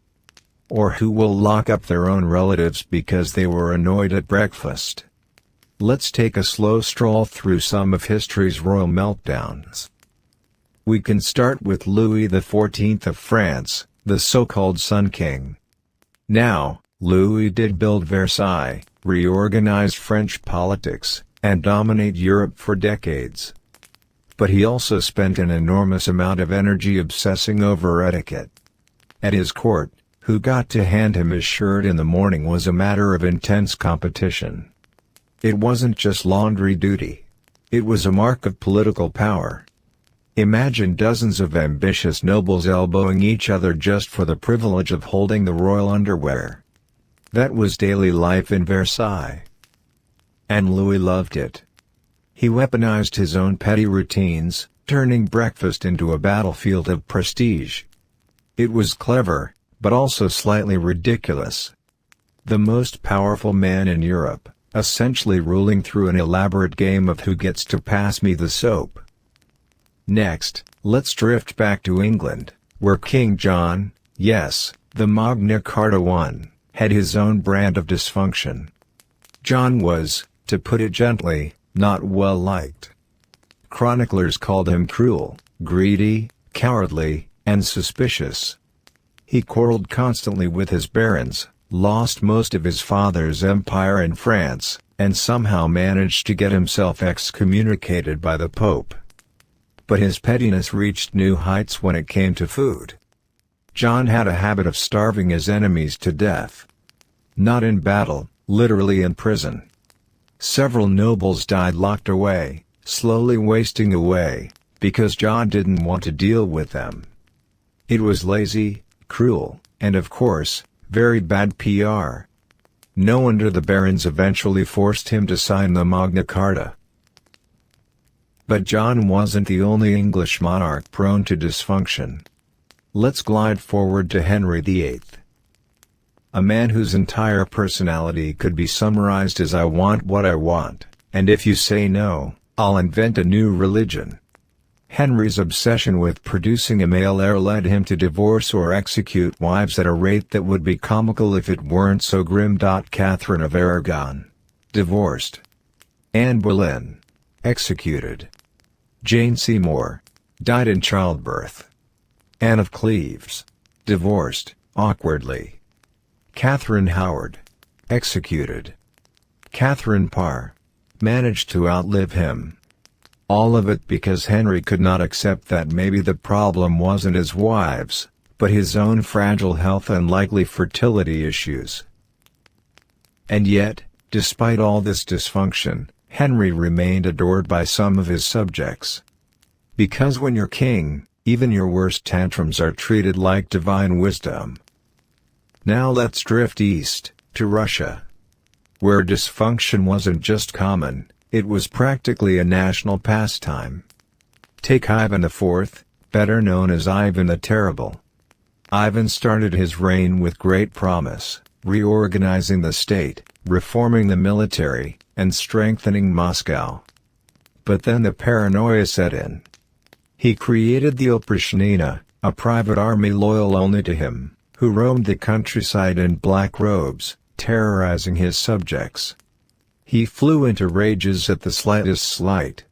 Or who will lock up their own relatives because they were annoyed at breakfast. Let's take a slow stroll through some of history's royal meltdowns. We can start with Louis XIV of France, the so-called Sun King. Now, Louis did build Versailles, reorganize French politics, and dominate Europe for decades. But he also spent an enormous amount of energy obsessing over etiquette. At his court, who got to hand him his shirt in the morning was a matter of intense competition. It wasn't just laundry duty. It was a mark of political power. Imagine dozens of ambitious nobles elbowing each other just for the privilege of holding the royal underwear. That was daily life in Versailles. And Louis loved it. He weaponized his own petty routines, turning breakfast into a battlefield of prestige. It was clever, but also slightly ridiculous. The most powerful man in Europe, essentially ruling through an elaborate game of who gets to pass me the soap. Next, let's drift back to England, where King John, yes, the Magna Carta won. had his own brand of dysfunction. John was, to put it gently, not well liked. Chroniclers called him cruel, greedy, cowardly, and suspicious. He quarreled constantly with his barons, lost most of his father's empire in France, and somehow managed to get himself excommunicated by the Pope. But his pettiness reached new heights when it came to food. John had a habit of starving his enemies to death. Not in battle, literally in prison. Several nobles died locked away, slowly wasting away, because John didn't want to deal with them. It was lazy, cruel, and of course, very bad PR. No wonder the barons eventually forced him to sign the Magna Carta. But John wasn't the only English monarch prone to dysfunction. Let's glide forward to Henry VIII. A man whose entire personality could be summarized as "I want what I want, and if you say no, I'll invent a new religion." Henry's obsession with producing a male heir led him to divorce or execute wives at a rate that would be comical if it weren't so grim. Catherine of Aragon, divorced. Anne Boleyn, executed. Jane Seymour, died in childbirth. Anne of Cleves, divorced, awkwardly. Catherine Howard, executed. Catherine Parr, managed to outlive him. All of it because Henry could not accept that maybe the problem wasn't his wives, but his own fragile health and likely fertility issues. And yet, despite all this dysfunction, Henry remained adored by some of his subjects. Because when you're king, even your worst tantrums are treated like divine wisdom. Now let's drift east, to Russia. Where dysfunction wasn't just common, it was practically a national pastime. Take Ivan IV, better known as Ivan the Terrible. Ivan started his reign with great promise, reorganizing the state, reforming the military, and strengthening Moscow. But then the paranoia set in. He created the Oprichnina, a private army loyal only to him, who roamed the countryside in black robes, terrorizing his subjects. He flew into rages at the slightest slight.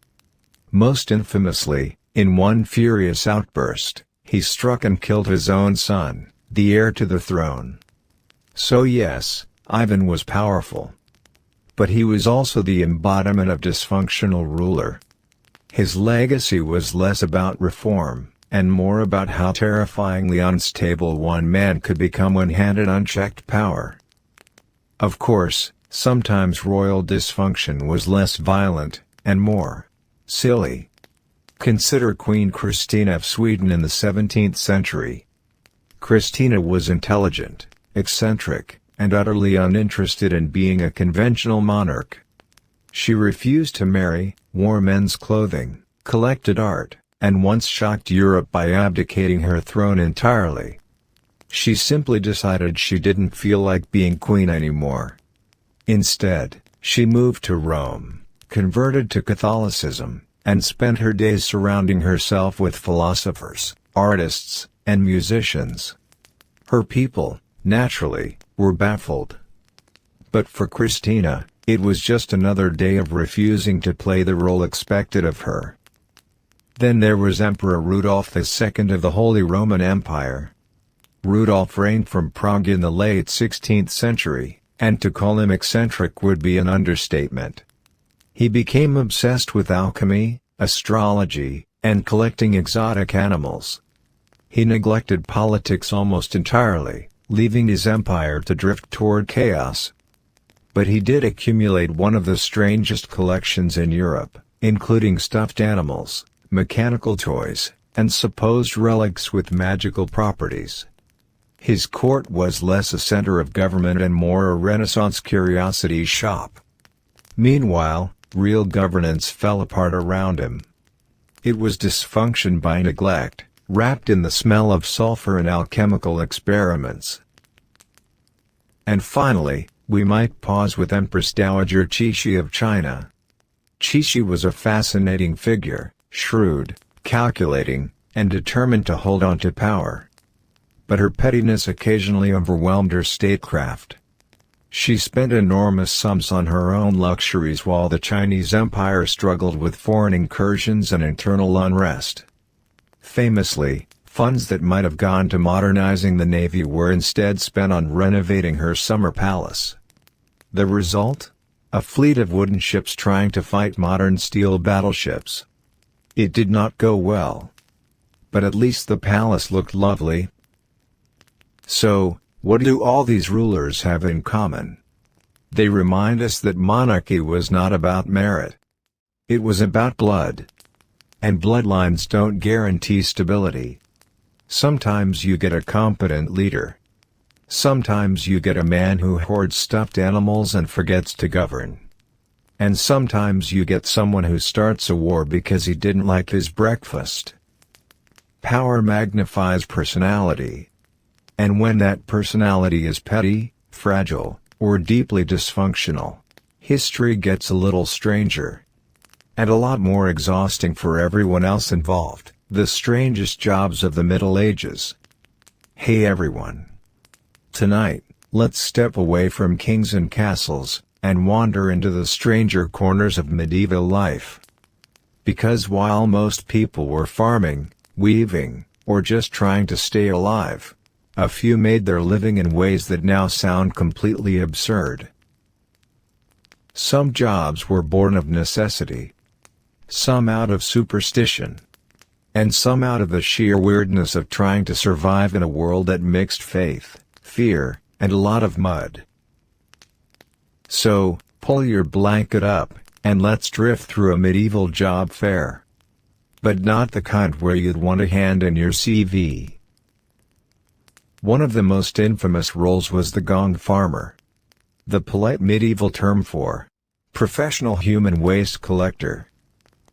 Most infamously, in one furious outburst, he struck and killed his own son, the heir to the throne. So yes, Ivan was powerful. But he was also the embodiment of dysfunctional ruler. His legacy was less about reform, and more about how terrifyingly unstable one man could become when handed unchecked power. Of course, sometimes royal dysfunction was less violent, and more silly. Consider Queen Christina of Sweden in the 17th century. Christina was intelligent, eccentric, and utterly uninterested in being a conventional monarch. She refused to marry, wore men's clothing, collected art, and once shocked Europe by abdicating her throne entirely. She simply decided she didn't feel like being queen anymore. Instead, she moved to Rome, converted to Catholicism, and spent her days surrounding herself with philosophers, artists, and musicians. Her people, naturally, were baffled. But for Christina, it was just another day of refusing to play the role expected of her. Then there was Emperor Rudolph II of the Holy Roman Empire. Rudolph reigned from Prague in the late 16th century, and to call him eccentric would be an understatement. He became obsessed with alchemy, astrology, and collecting exotic animals. He neglected politics almost entirely, leaving his empire to drift toward chaos. But he did accumulate one of the strangest collections in Europe, including stuffed animals, mechanical toys, and supposed relics with magical properties. His court was less a center of government and more a Renaissance curiosity shop. Meanwhile, real governance fell apart around him. It was dysfunction by neglect, wrapped in the smell of sulfur and alchemical experiments. And finally, we might pause with Empress Dowager Cixi of China. Cixi was a fascinating figure, shrewd, calculating, and determined to hold on to power. but her pettiness occasionally overwhelmed her statecraft. She spent enormous sums on her own luxuries while the Chinese Empire struggled with foreign incursions and internal unrest. Famously, funds that might have gone to modernizing the navy were instead spent on renovating her summer palace. The result? A fleet of wooden ships trying to fight modern steel battleships. It did not go well. But at least the palace looked lovely. So, what do all these rulers have in common? They remind us that monarchy was not about merit. It was about blood. And bloodlines don't guarantee stability. Sometimes you get a competent leader. Sometimes you get a man who hoards stuffed animals and forgets to govern. And sometimes you get someone who starts a war because he didn't like his breakfast. Power magnifies personality. And when that personality is petty, fragile, or deeply dysfunctional, history gets a little stranger. And a lot more exhausting for everyone else involved, the strangest jobs of the Middle Ages. Hey everyone! Tonight, let's step away from kings and castles, and wander into the stranger corners of medieval life. Because while most people were farming, weaving, or just trying to stay alive, a few made their living in ways that now sound completely absurd. Some jobs were born of necessity. Some out of superstition. And some out of the sheer weirdness of trying to survive in a world that mixed faith, fear, and a lot of mud. So, pull your blanket up, and let's drift through a medieval job fair. But not the kind where you'd want to hand in your CV. One of the most infamous roles was the gong farmer. The polite medieval term for professional human waste collector.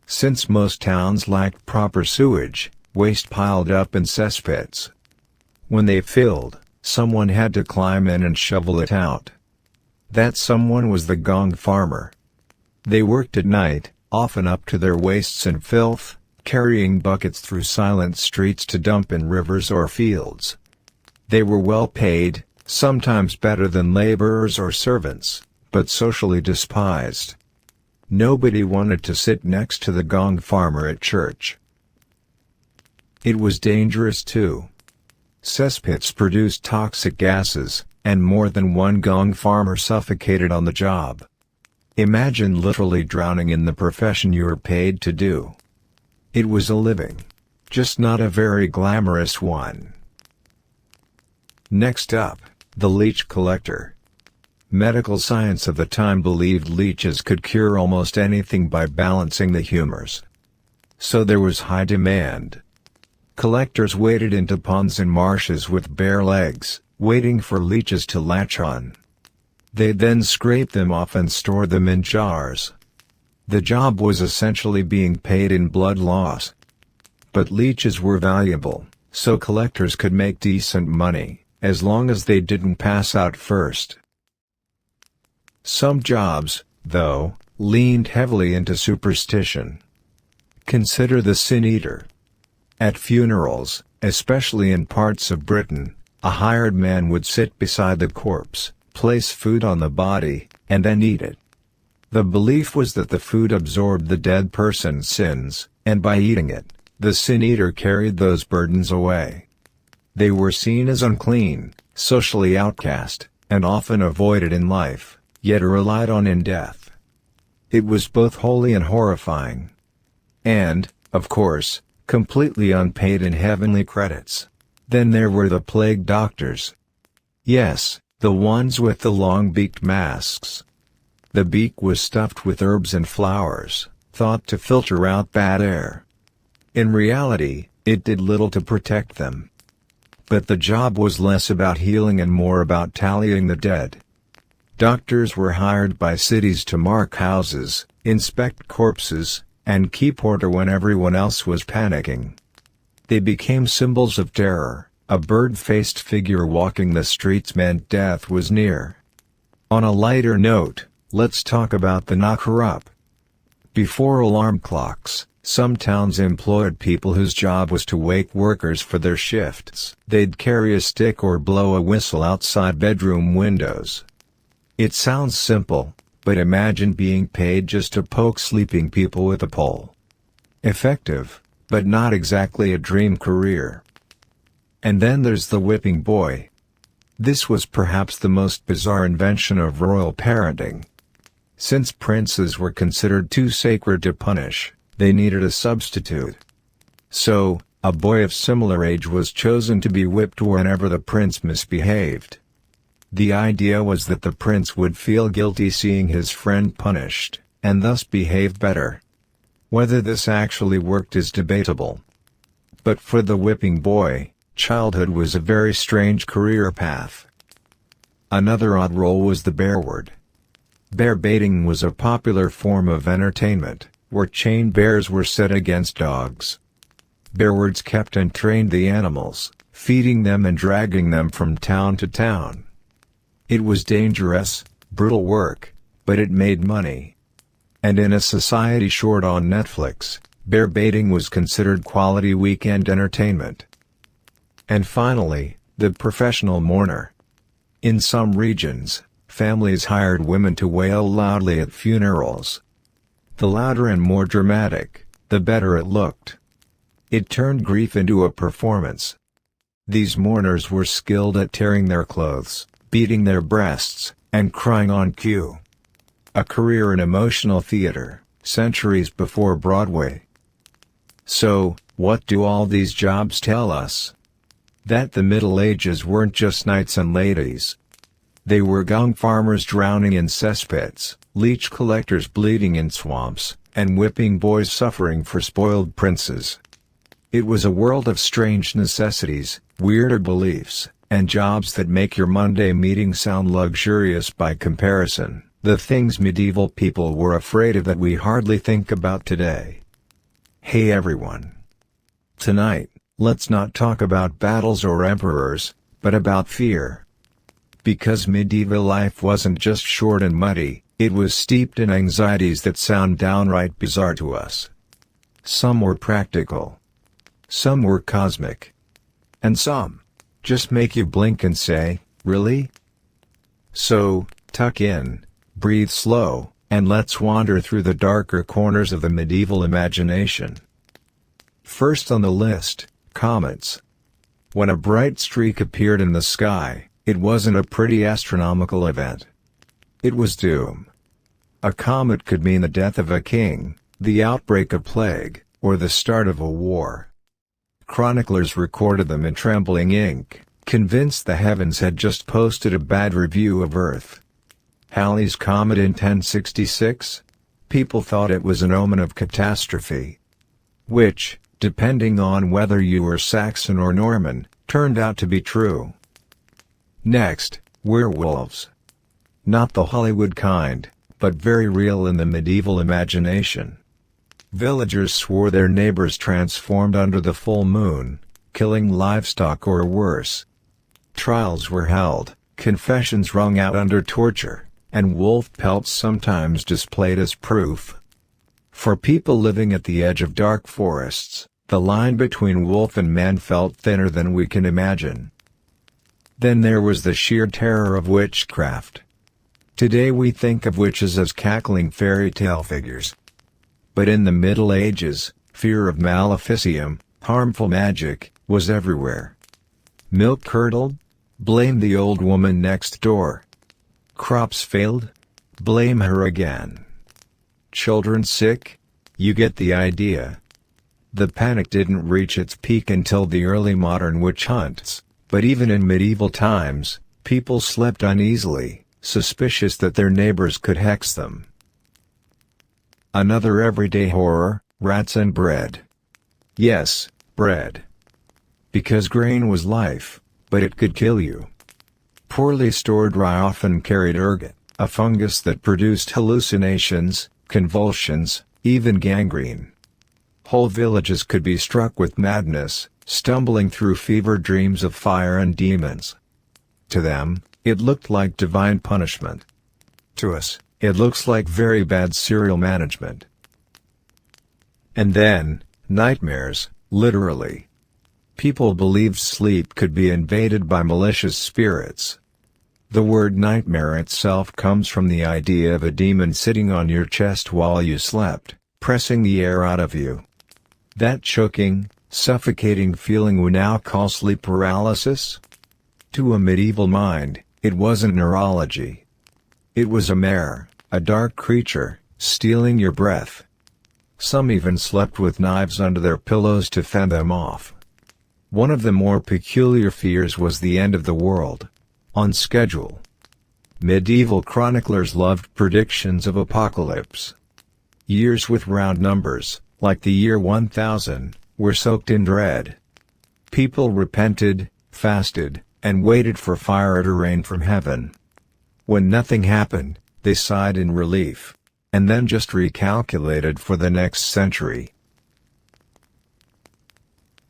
Since most towns lacked proper sewage, waste piled up in cesspits. When they filled, someone had to climb in and shovel it out. That someone was the gong farmer. They worked at night, often up to their waists in filth, carrying buckets through silent streets to dump in rivers or fields. They were well paid, sometimes better than laborers or servants, but socially despised. Nobody wanted to sit next to the gong farmer at church. It was dangerous too. Cesspits produced toxic gases, and more than one gong farmer suffocated on the job. Imagine literally drowning in the profession you were paid to do. It was a living. Just not a very glamorous one. Next up, the leech collector. Medical science of the time believed leeches could cure almost anything by balancing the humors. So there was high demand. Collectors waded into ponds and marshes with bare legs, waiting for leeches to latch on. They'd then scrape them off and store them in jars. The job was essentially being paid in blood loss. But leeches were valuable, so collectors could make decent money, as long as they didn't pass out first. Some jobs, though, leaned heavily into superstition. Consider the sin eater. At funerals, especially in parts of Britain, a hired man would sit beside the corpse, place food on the body, and then eat it. The belief was that the food absorbed the dead person's sins, and by eating it, the sin eater carried those burdens away. They were seen as unclean, socially outcast, and often avoided in life, yet relied on in death. It was both holy and horrifying. And, of course, completely unpaid in heavenly credits. Then there were the plague doctors. Yes, the ones with the long-beaked masks. The beak was stuffed with herbs and flowers, thought to filter out bad air. In reality, it did little to protect them. But the job was less about healing and more about tallying the dead. Doctors were hired by cities to mark houses, inspect corpses, and keep order when everyone else was panicking. They became symbols of terror. A bird-faced figure walking the streets meant death was near. On a lighter note, let's talk about the knocker-up. Before alarm clocks, Some towns employed people whose job was to wake workers for their shifts. They'd carry a stick or blow a whistle outside bedroom windows. It sounds simple, but imagine being paid just to poke sleeping people with a pole. Effective, but not exactly a dream career. And then there's the whipping boy. This was perhaps the most bizarre invention of royal parenting. Since princes were considered too sacred to punish, they needed a substitute. So, a boy of similar age was chosen to be whipped whenever the prince misbehaved. The idea was that the prince would feel guilty seeing his friend punished, and thus behave better. Whether this actually worked is debatable. But for the whipping boy, childhood was a very strange career path. Another odd role was the bear ward. Bear baiting was a popular form of entertainment, where chained bears were set against dogs. Bearwards kept and trained the animals, feeding them and dragging them from town to town. It was dangerous, brutal work, but it made money. And in a society short on Netflix, bear baiting was considered quality weekend entertainment. And finally, the professional mourner. In some regions, families hired women to wail loudly at funerals. The louder and more dramatic, the better it looked. It turned grief into a performance. These mourners were skilled at tearing their clothes, beating their breasts, and crying on cue. A career in emotional theater, centuries before Broadway. So, what do all these jobs tell us? That the Middle Ages weren't just knights and ladies. They were young farmers drowning in cesspits, leech collectors bleeding in swamps, and whipping boys suffering for spoiled princes. It was a world of strange necessities, weirder beliefs, and jobs that make your Monday meeting sound luxurious by comparison, the things medieval people were afraid of that we hardly think about today. Hey everyone! Tonight, let's not talk about battles or emperors, but about fear. Because medieval life wasn't just short and muddy, it was steeped in anxieties that sound downright bizarre to us. Some were practical. Some were cosmic. And some just make you blink and say, really? So, tuck in, breathe slow, and let's wander through the darker corners of the medieval imagination. First on the list, comets. When a bright streak appeared in the sky, it wasn't a pretty astronomical event. It was doom. A comet could mean the death of a king, the outbreak of plague, or the start of a war. Chroniclers recorded them in trembling ink, convinced the heavens had just posted a bad review of Earth. Halley's Comet in 1066? People thought it was an omen of catastrophe. Which, depending on whether you were Saxon or Norman, turned out to be true. Next, werewolves. Not the Hollywood kind, but very real in the medieval imagination. Villagers swore their neighbors transformed under the full moon, killing livestock or worse. Trials were held, confessions wrung out under torture, and wolf pelts sometimes displayed as proof. For people living at the edge of dark forests, the line between wolf and man felt thinner than we can imagine. Then there was the sheer terror of witchcraft. Today we think of witches as cackling fairy tale figures. But in the Middle Ages, fear of maleficium, harmful magic, was everywhere. Milk curdled? Blame the old woman next door. Crops failed? Blame her again. Children sick? You get the idea. The panic didn't reach its peak until the early modern witch hunts, but even in medieval times, people slept uneasily, suspicious that their neighbors could hex them. Another everyday horror, rats and bread. Yes, bread. Because grain was life, but it could kill you. Poorly stored rye often carried ergot, a fungus that produced hallucinations, convulsions, even gangrene. Whole villages could be struck with madness, stumbling through fever dreams of fire and demons. To them, it looked like divine punishment. To us, it looks like very bad cereal management. And then, nightmares, literally. People believed sleep could be invaded by malicious spirits. The word nightmare itself comes from the idea of a demon sitting on your chest while you slept, pressing the air out of you. That choking, suffocating feeling we now call sleep paralysis? To a medieval mind, it wasn't neurology. It was a mare, a dark creature, stealing your breath. Some even slept with knives under their pillows to fend them off. One of the more peculiar fears was the end of the world. On schedule. Medieval chroniclers loved predictions of apocalypse. Years with round numbers, like the year 1000, were soaked in dread. People repented, fasted, and waited for fire to rain from heaven. When nothing happened, they sighed in relief, and then just recalculated for the next century.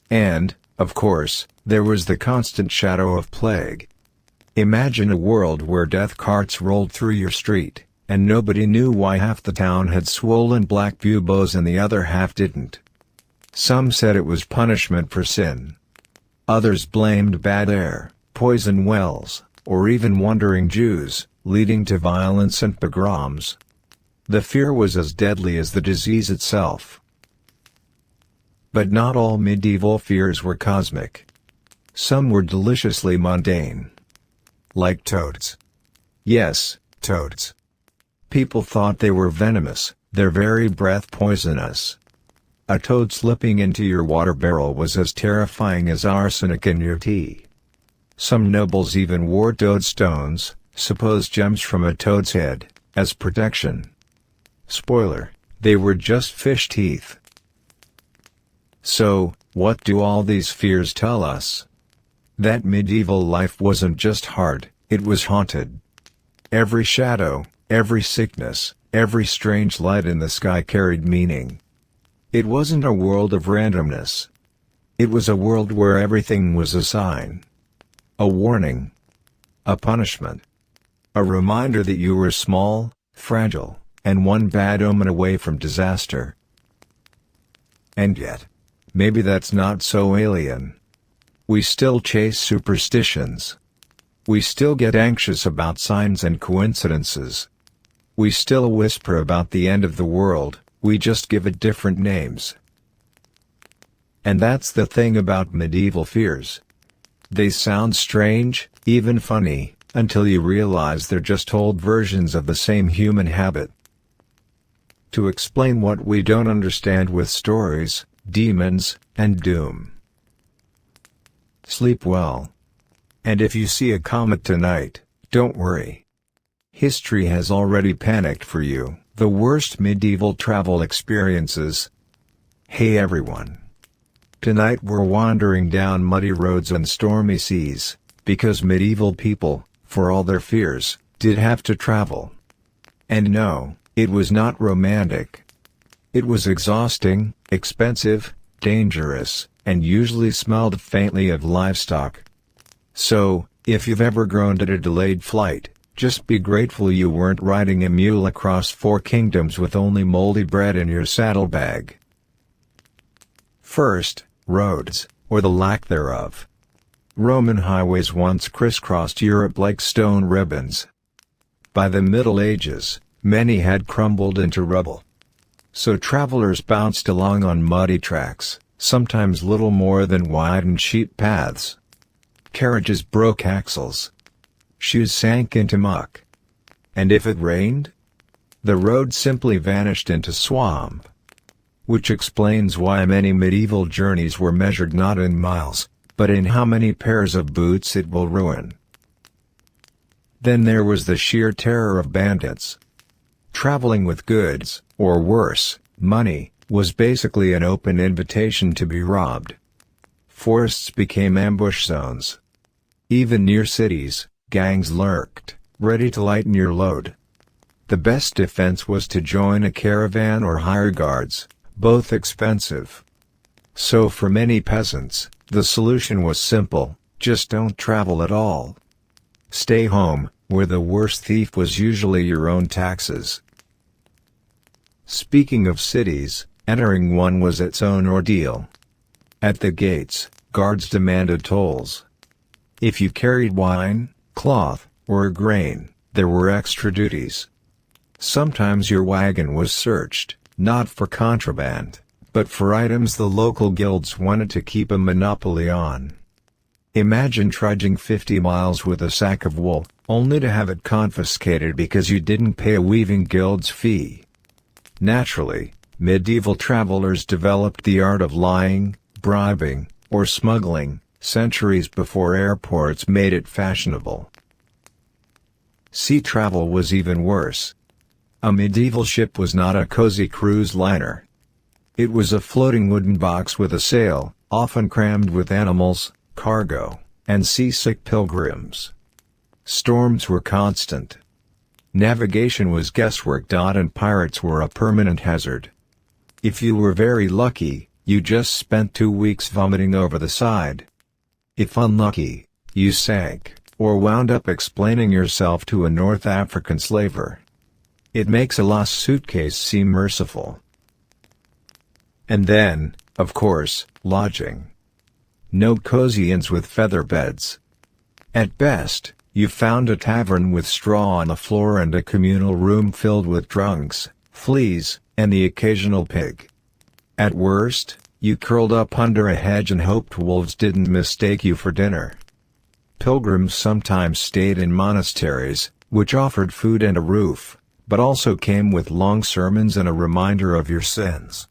And, of course, there was the constant shadow of plague. Imagine a world where death carts rolled through your street, and nobody knew why half the town had swollen black buboes and the other half didn't. Some said it was punishment for sin. Others blamed bad air, poison wells, or even wandering Jews, leading to violence and pogroms. The fear was as deadly as the disease itself. But not all medieval fears were cosmic. Some were deliciously mundane. Like toads. Yes, toads. People thought they were venomous, their very breath poisonous. A toad slipping into your water barrel was as terrifying as arsenic in your tea. Some nobles even wore toadstones, supposed gems from a toad's head, as protection. Spoiler, they were just fish teeth. So, what do all these fears tell us? That medieval life wasn't just hard, it was haunted. Every shadow, every sickness, every strange light in the sky carried meaning. It wasn't a world of randomness. It was a world where everything was a sign. A warning. A punishment. A reminder that you were small, fragile, and one bad omen away from disaster. And yet, maybe that's not so alien. We still chase superstitions. We still get anxious about signs and coincidences. We still whisper about the end of the world, we just give it different names. And that's the thing about medieval fears. They sound strange, even funny, until you realize they're just old versions of the same human habit. To explain what we don't understand with stories, demons, and doom. Sleep well. And if you see a comet tonight, don't worry. History has already panicked for you, the worst medieval travel experiences. Hey everyone. Tonight we're wandering down muddy roads and stormy seas, because medieval people, for all their fears, did have to travel. And no, it was not romantic. It was exhausting, expensive, dangerous, and usually smelled faintly of livestock. So, if you've ever groaned at a delayed flight, just be grateful you weren't riding a mule across 4 kingdoms with only moldy bread in your saddlebag. First, roads, or the lack thereof. Roman highways once crisscrossed Europe like stone ribbons. By the Middle Ages, many had crumbled into rubble. So travelers bounced along on muddy tracks, sometimes little more than widened sheep paths. Carriages broke axles. Shoes sank into muck. And if it rained? The road simply vanished into swamp. Which explains why many medieval journeys were measured not in miles, but in how many pairs of boots it will ruin. Then there was the sheer terror of bandits. Traveling with goods, or worse, money, was basically an open invitation to be robbed. Forests became ambush zones. Even near cities, gangs lurked, ready to lighten your load. The best defense was to join a caravan or hire guards, both expensive. So for many peasants, the solution was simple: just don't travel at all. Stay home, where the worst thief was usually your own taxes. Speaking of cities, Entering one was its own ordeal. At the gates, guards demanded tolls. If you carried wine, cloth, or grain, there were extra duties. Sometimes your wagon was searched, not for contraband, but for items the local guilds wanted to keep a monopoly on. Imagine trudging 50 miles with a sack of wool, only to have it confiscated because you didn't pay a weaving guild's fee. Naturally, medieval travelers developed the art of lying, bribing, or smuggling, centuries before airports made it fashionable. Sea travel was even worse. A medieval ship was not a cozy cruise liner. It was a floating wooden box with a sail, often crammed with animals, cargo, and seasick pilgrims. Storms were constant. Navigation was guesswork. And pirates were a permanent hazard. If you were very lucky, you just spent 2 weeks vomiting over the side. If unlucky, you sank, or wound up explaining yourself to a North African slaver. It makes a lost suitcase seem merciful. And then, of course, lodging. No cozy inns with feather beds. At best, you found a tavern with straw on the floor and a communal room filled with drunks, fleas, and the occasional pig. At worst, you curled up under a hedge and hoped wolves didn't mistake you for dinner. Pilgrims sometimes stayed in monasteries, which offered food and a roof, but also came with long sermons and a reminder of your sins.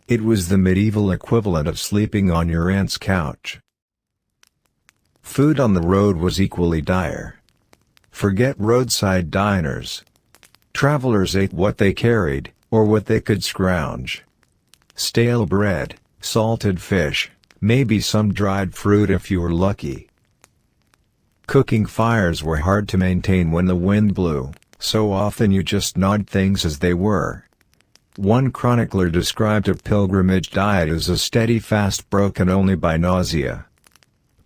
It was the medieval equivalent of sleeping on your aunt's couch. Food on the road was equally dire. Forget roadside diners. Travelers ate what they carried, or what they could scrounge. Stale bread, salted fish, maybe some dried fruit if you were lucky. Cooking fires were hard to maintain when the wind blew, so often you just gnawed things as they were. One chronicler described a pilgrimage diet as a steady fast broken only by nausea.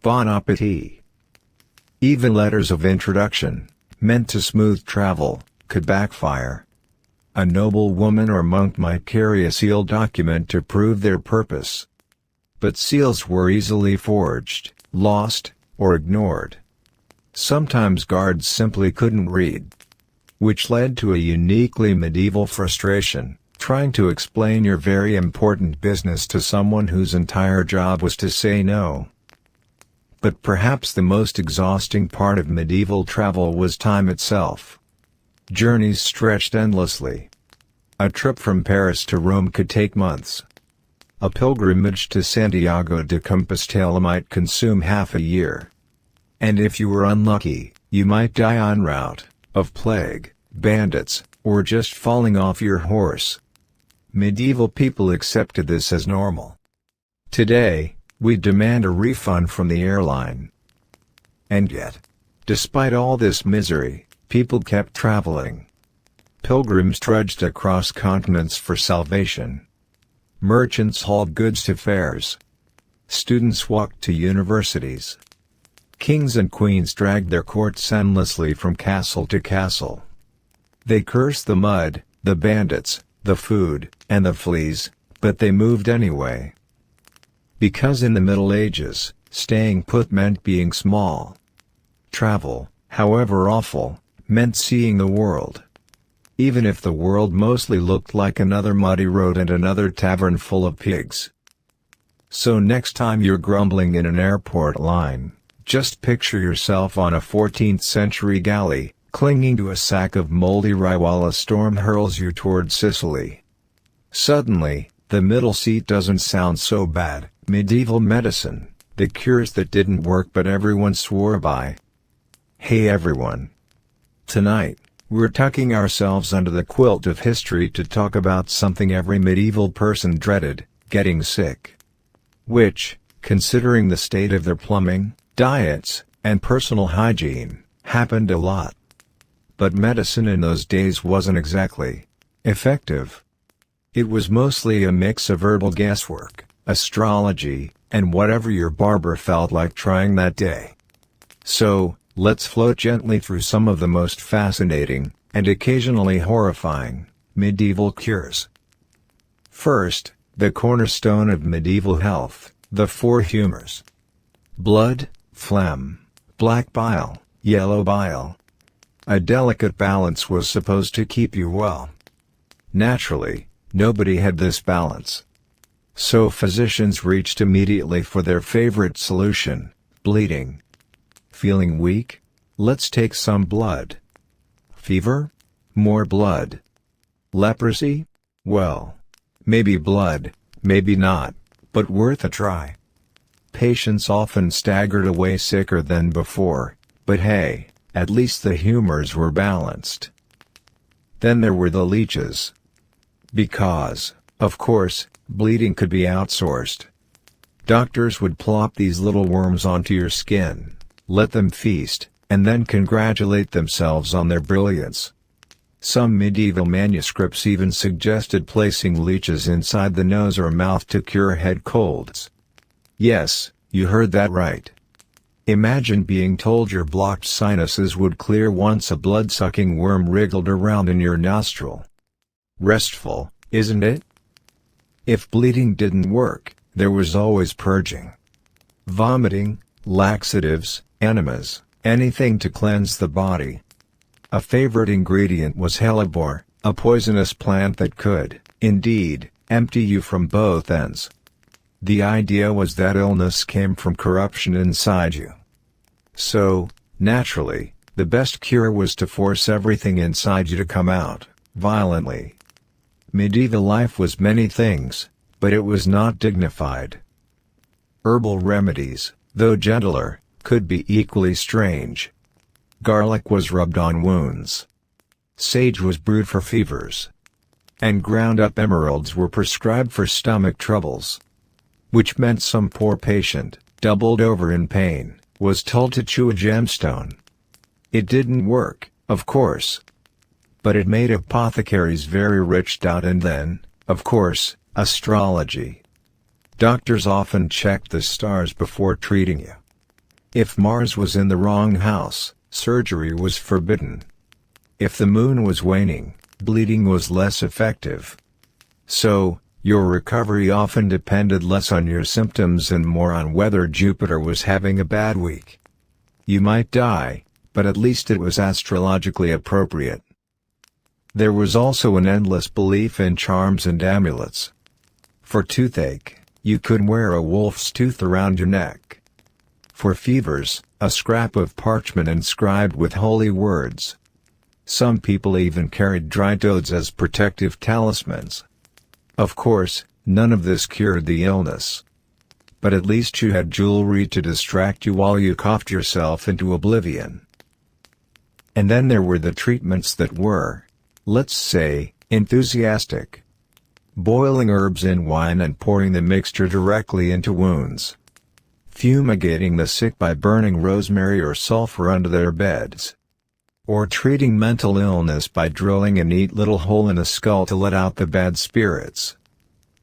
Bon appetit. Even letters of introduction, meant to smooth travel, could backfire. A noble woman or monk might carry a sealed document to prove their purpose. But seals were easily forged, lost, or ignored. Sometimes guards simply couldn't read. Which led to a uniquely medieval frustration, trying to explain your very important business to someone whose entire job was to say no. But perhaps the most exhausting part of medieval travel was time itself. Journeys stretched endlessly. A trip from Paris to Rome could take months. A pilgrimage to Santiago de Compostela might consume half a year. And if you were unlucky, you might die en route, of plague, bandits, or just falling off your horse. Medieval people accepted this as normal. Today, we demand a refund from the airline. And yet, despite all this misery, people kept traveling. Pilgrims trudged across continents for salvation. Merchants hauled goods to fairs. Students walked to universities. Kings and queens dragged their courts endlessly from castle to castle. They cursed the mud, the bandits, the food, and the fleas, but they moved anyway. Because in the Middle Ages, staying put meant being small. Travel, however awful, meant seeing the world. Even if the world mostly looked like another muddy road and another tavern full of pigs. So next time you're grumbling in an airport line, just picture yourself on a 14th century galley, clinging to a sack of moldy rye while a storm hurls you toward Sicily. Suddenly, the middle seat doesn't sound so bad. Medieval medicine, the cures that didn't work but everyone swore by. Hey everyone. Tonight, we're tucking ourselves under the quilt of history to talk about something every medieval person dreaded, getting sick. Which, considering the state of their plumbing, diets, and personal hygiene, happened a lot. But medicine in those days wasn't exactly effective. It was mostly a mix of herbal guesswork, astrology, and whatever your barber felt like trying that day. So, let's float gently through some of the most fascinating, and occasionally horrifying, medieval cures. First, the cornerstone of medieval health, the four humors. Blood, phlegm, black bile, yellow bile. A delicate balance was supposed to keep you well. Naturally, nobody had this balance. So physicians reached immediately for their favorite solution: bleeding. Feeling weak? Let's take some blood. Fever? More blood. Leprosy? Well, maybe blood, maybe not, but worth a try. Patients often staggered away sicker than before, but hey, at least the humors were balanced. Then there were the leeches. Because, of course, bleeding could be outsourced. Doctors would plop these little worms onto your skin, let them feast, and then congratulate themselves on their brilliance. Some medieval manuscripts even suggested placing leeches inside the nose or mouth to cure head colds. Yes, you heard that right. Imagine being told your blocked sinuses would clear once a blood-sucking worm wriggled around in your nostril. Restful, isn't it? If bleeding didn't work, there was always purging. Vomiting, laxatives, enemas, anything to cleanse the body. A favorite ingredient was hellebore, a poisonous plant that could, indeed, empty you from both ends. The idea was that illness came from corruption inside you. So, naturally, the best cure was to force everything inside you to come out, violently. Medieval life was many things, but it was not dignified. Herbal remedies, though gentler, could be equally strange. Garlic was rubbed on wounds. Sage was brewed for fevers. And ground-up emeralds were prescribed for stomach troubles. Which meant some poor patient, doubled over in pain, was told to chew a gemstone. It didn't work, of course. But it made apothecaries very rich. And then, of course, astrology. Doctors often checked the stars before treating you. If Mars was in the wrong house, surgery was forbidden. If the moon was waning, bleeding was less effective. So, your recovery often depended less on your symptoms and more on whether Jupiter was having a bad week. You might die, but at least it was astrologically appropriate. There was also an endless belief in charms and amulets. For toothache, you could wear a wolf's tooth around your neck. For fevers, a scrap of parchment inscribed with holy words. Some people even carried dry toads as protective talismans. Of course, none of this cured the illness. But at least you had jewelry to distract you while you coughed yourself into oblivion. And then there were the treatments that were, let's say, enthusiastic. Boiling herbs in wine and pouring the mixture directly into wounds. Fumigating the sick by burning rosemary or sulfur under their beds. Or treating mental illness by drilling a neat little hole in the skull to let out the bad spirits.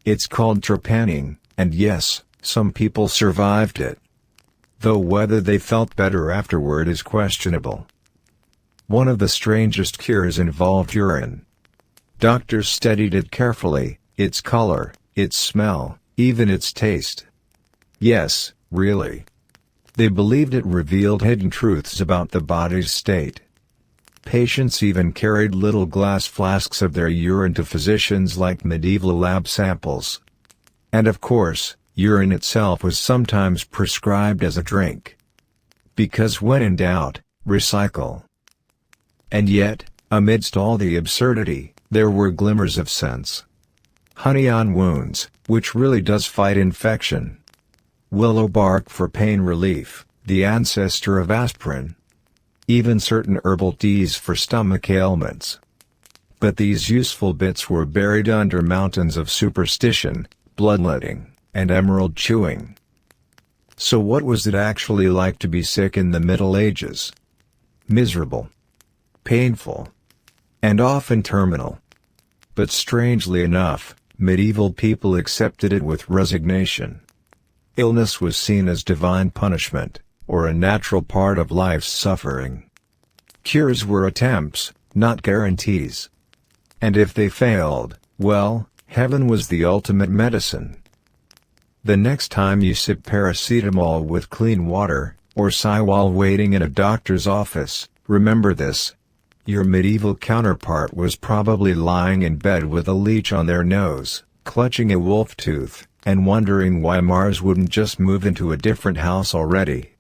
It's called trepanning, and yes, some people survived it. Though whether they felt better afterward is questionable. One of the strangest cures involved urine. Doctors studied it carefully, its color, its smell, even its taste. Yes, really. They believed it revealed hidden truths about the body's state. Patients even carried little glass flasks of their urine to physicians like medieval lab samples. And of course, urine itself was sometimes prescribed as a drink. Because when in doubt, recycle. And yet, amidst all the absurdity, there were glimmers of sense. Honey on wounds, which really does fight infection. Willow bark for pain relief, the ancestor of aspirin. Even certain herbal teas for stomach ailments. But these useful bits were buried under mountains of superstition, bloodletting, and emerald chewing. So what was it actually like to be sick in the Middle Ages? Miserable. Painful. And often terminal. But strangely enough, medieval people accepted it with resignation. Illness was seen as divine punishment, or a natural part of life's suffering. Cures were attempts, not guarantees. And if they failed, well, Heaven was the ultimate medicine. The next time you sip paracetamol with clean water, or sigh while waiting in a doctor's office, remember this. Your medieval counterpart was probably lying in bed with a leech on their nose, clutching a wolf tooth, and wondering why Mars wouldn't just move into a different house already.